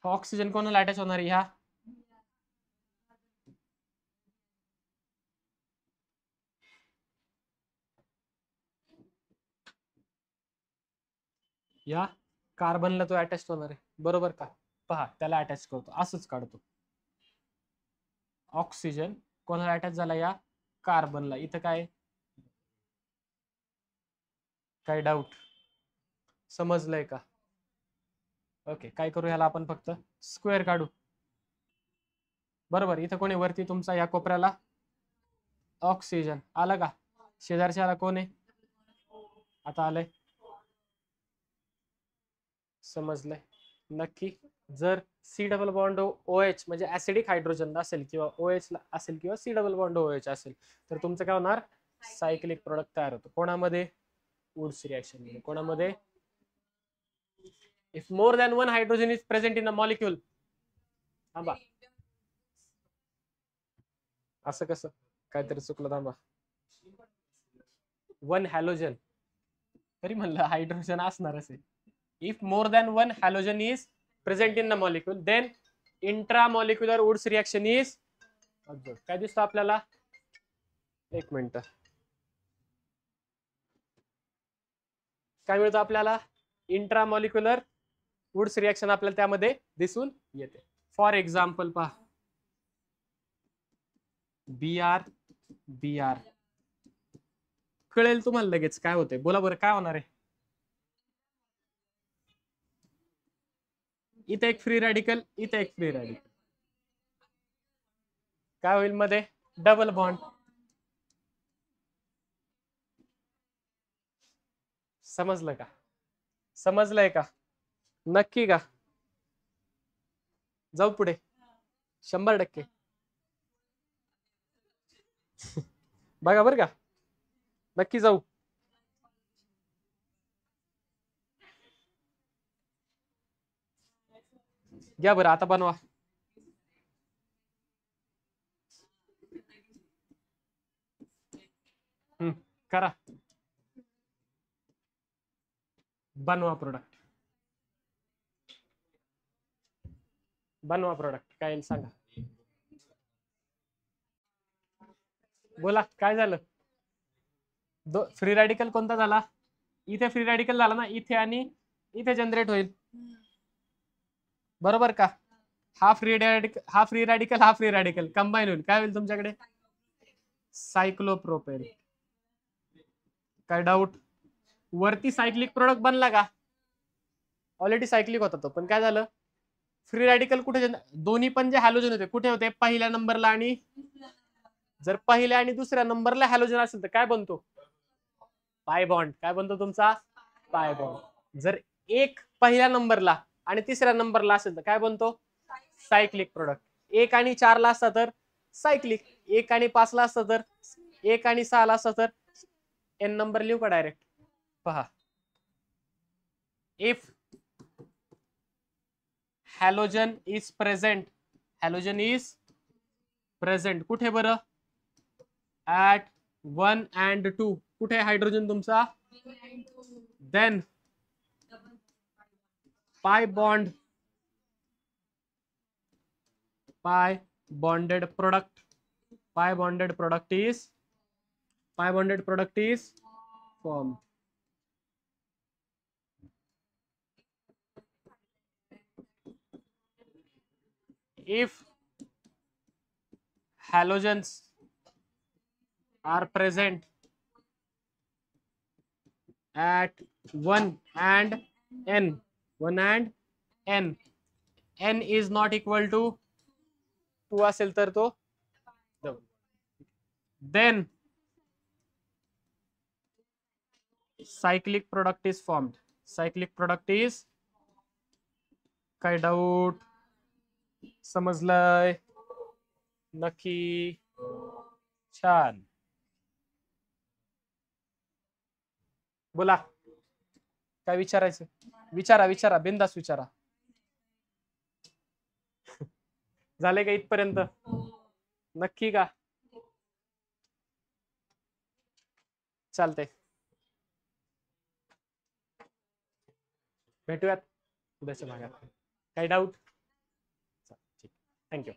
ऑक्सिजन कोणाला अटॅच होणार आहे, ह्या या कार्बनला तो अटॅच होणार आहे, बरोबर का. पहा त्याला अटॅच करतो, असंच काढतो. ऑक्सिजन कोणाला अटॅच झाला, या कार्बनला. इथं काय, काय डाऊट, समजलंय का. ओके, काय करू, ह्याला आपण फक्त स्क्वेअर काढू, बरोबर. इथं कोणी वरती तुमचा या कोपऱ्याला ऑक्सिजन आला का, शेजारच्याला कोण आहे, आता आलंय, समजलंय नक्की. जर C डबल बॉन्ड OH म्हणजे ऍसिडिक हायड्रोजन असेल, किंवा OH असेल, किंवा C डबल बॉन्ड OH असेल, तर तुमचं काय होणार, सायक्लिक प्रोडक्ट तयार होतो. कोणामध्ये, वुड्स रिएक्शन मध्ये. कोणामध्ये, if more than one hydrogen is present in a molecule. थांबा, असं कसं, काहीतरी चुकलं, थांबा. वन हॅलोजन, तरी म्हणलं हायड्रोजन असणारच आहे. If more than one halogen is present in the molecule then intramolecular Wurtz reaction is, काय दिसतं आपल्याला, एक मिनिट, काय मिळतं आपल्याला, इंट्रामॉलिक्युलर वुड्स रिएक्शन आपल्याला त्यामध्ये दिसून येते. फॉर एक्झाम्पल पहा, BR BR, कळेल तुम्हाला लगेच काय होते. बोला बरं, काय होणार आहे. इथे एक फ्री रॅडिकल, इथे एक फ्री रॅडिकल, काय होईल मध्ये, डबल बॉन्ड. समजलं का, समजलंय का, नक्की का, जाऊ पुढे, 100%. बघा बरं का, नक्की जाऊ. घ्या बरं, आता बनवा. करा, बनवा प्रोडक्ट, बनवा प्रोडक्ट, काय येईल सांगा. बोला काय झालं. फ्री रॅडिकल कोणता झाला, इथे फ्री रॅडिकल झाला ना, इथे आणि इथे जनरेट होईल, बरोबर का. हा फ्री रॅडिकल, हा फ्री रॅडिकल, हा फ्री रॅडिकल कंबाईन होईल, काय होईल तुमच्याकडे, सायक्लोप्रोपेन. काय डाऊट, वरती सायक्लिक प्रोडक्ट बनला का, ऑलरेडी सायक्लिक होता तो, पण काय झालं, फ्री रॅडिकल कुठे, दोन्ही पण जे हॅलोजन होते कुठे होते, पहिल्या नंबरला, आणि जर पहिल्या आणि दुसऱ्या नंबरला हॅलोजन असेल तर काय बनतो, पाय बॉन्ड. काय बनतो तुमचा, पाय बॉन्ड. जर एक पहिल्या नंबरला आणि तिसऱ्या नंबरला असेल तर काय बनतो, सायक्लिक प्रोडक्ट. 1 आणि 4 ला असता तर सायक्लिक, 1 आणि 5 ला असता तर, 1 आणि 6 ला असता तर, एन नंबर लिहू का डायरेक्ट, पहा. If halogen is present, halogen is present कुठे बरं, ऍट 1 and 2, कुठे हायड्रोजन तुमचा, देन पाय बॉन्ड, पाय बॉन्डेड प्रोडक्ट, पाय बॉन्डेड प्रोडक्ट इज, पाय bonded product is form. If halogens are present at 1 and n, 1 and n, n is not equal to 2 असेल तर तो, then cyclic product is formed. Cyclic product is, काय doubt, समजलंय, नक्की, छान. बोला काय विचारायचं, विचारा विचारा, बिंदास विचारा. झाले का इथपर्यंत, नक्की का, चालते, भेटूयात उद्याच्या भागात. काही डाऊट, ठीक, थँक्यू.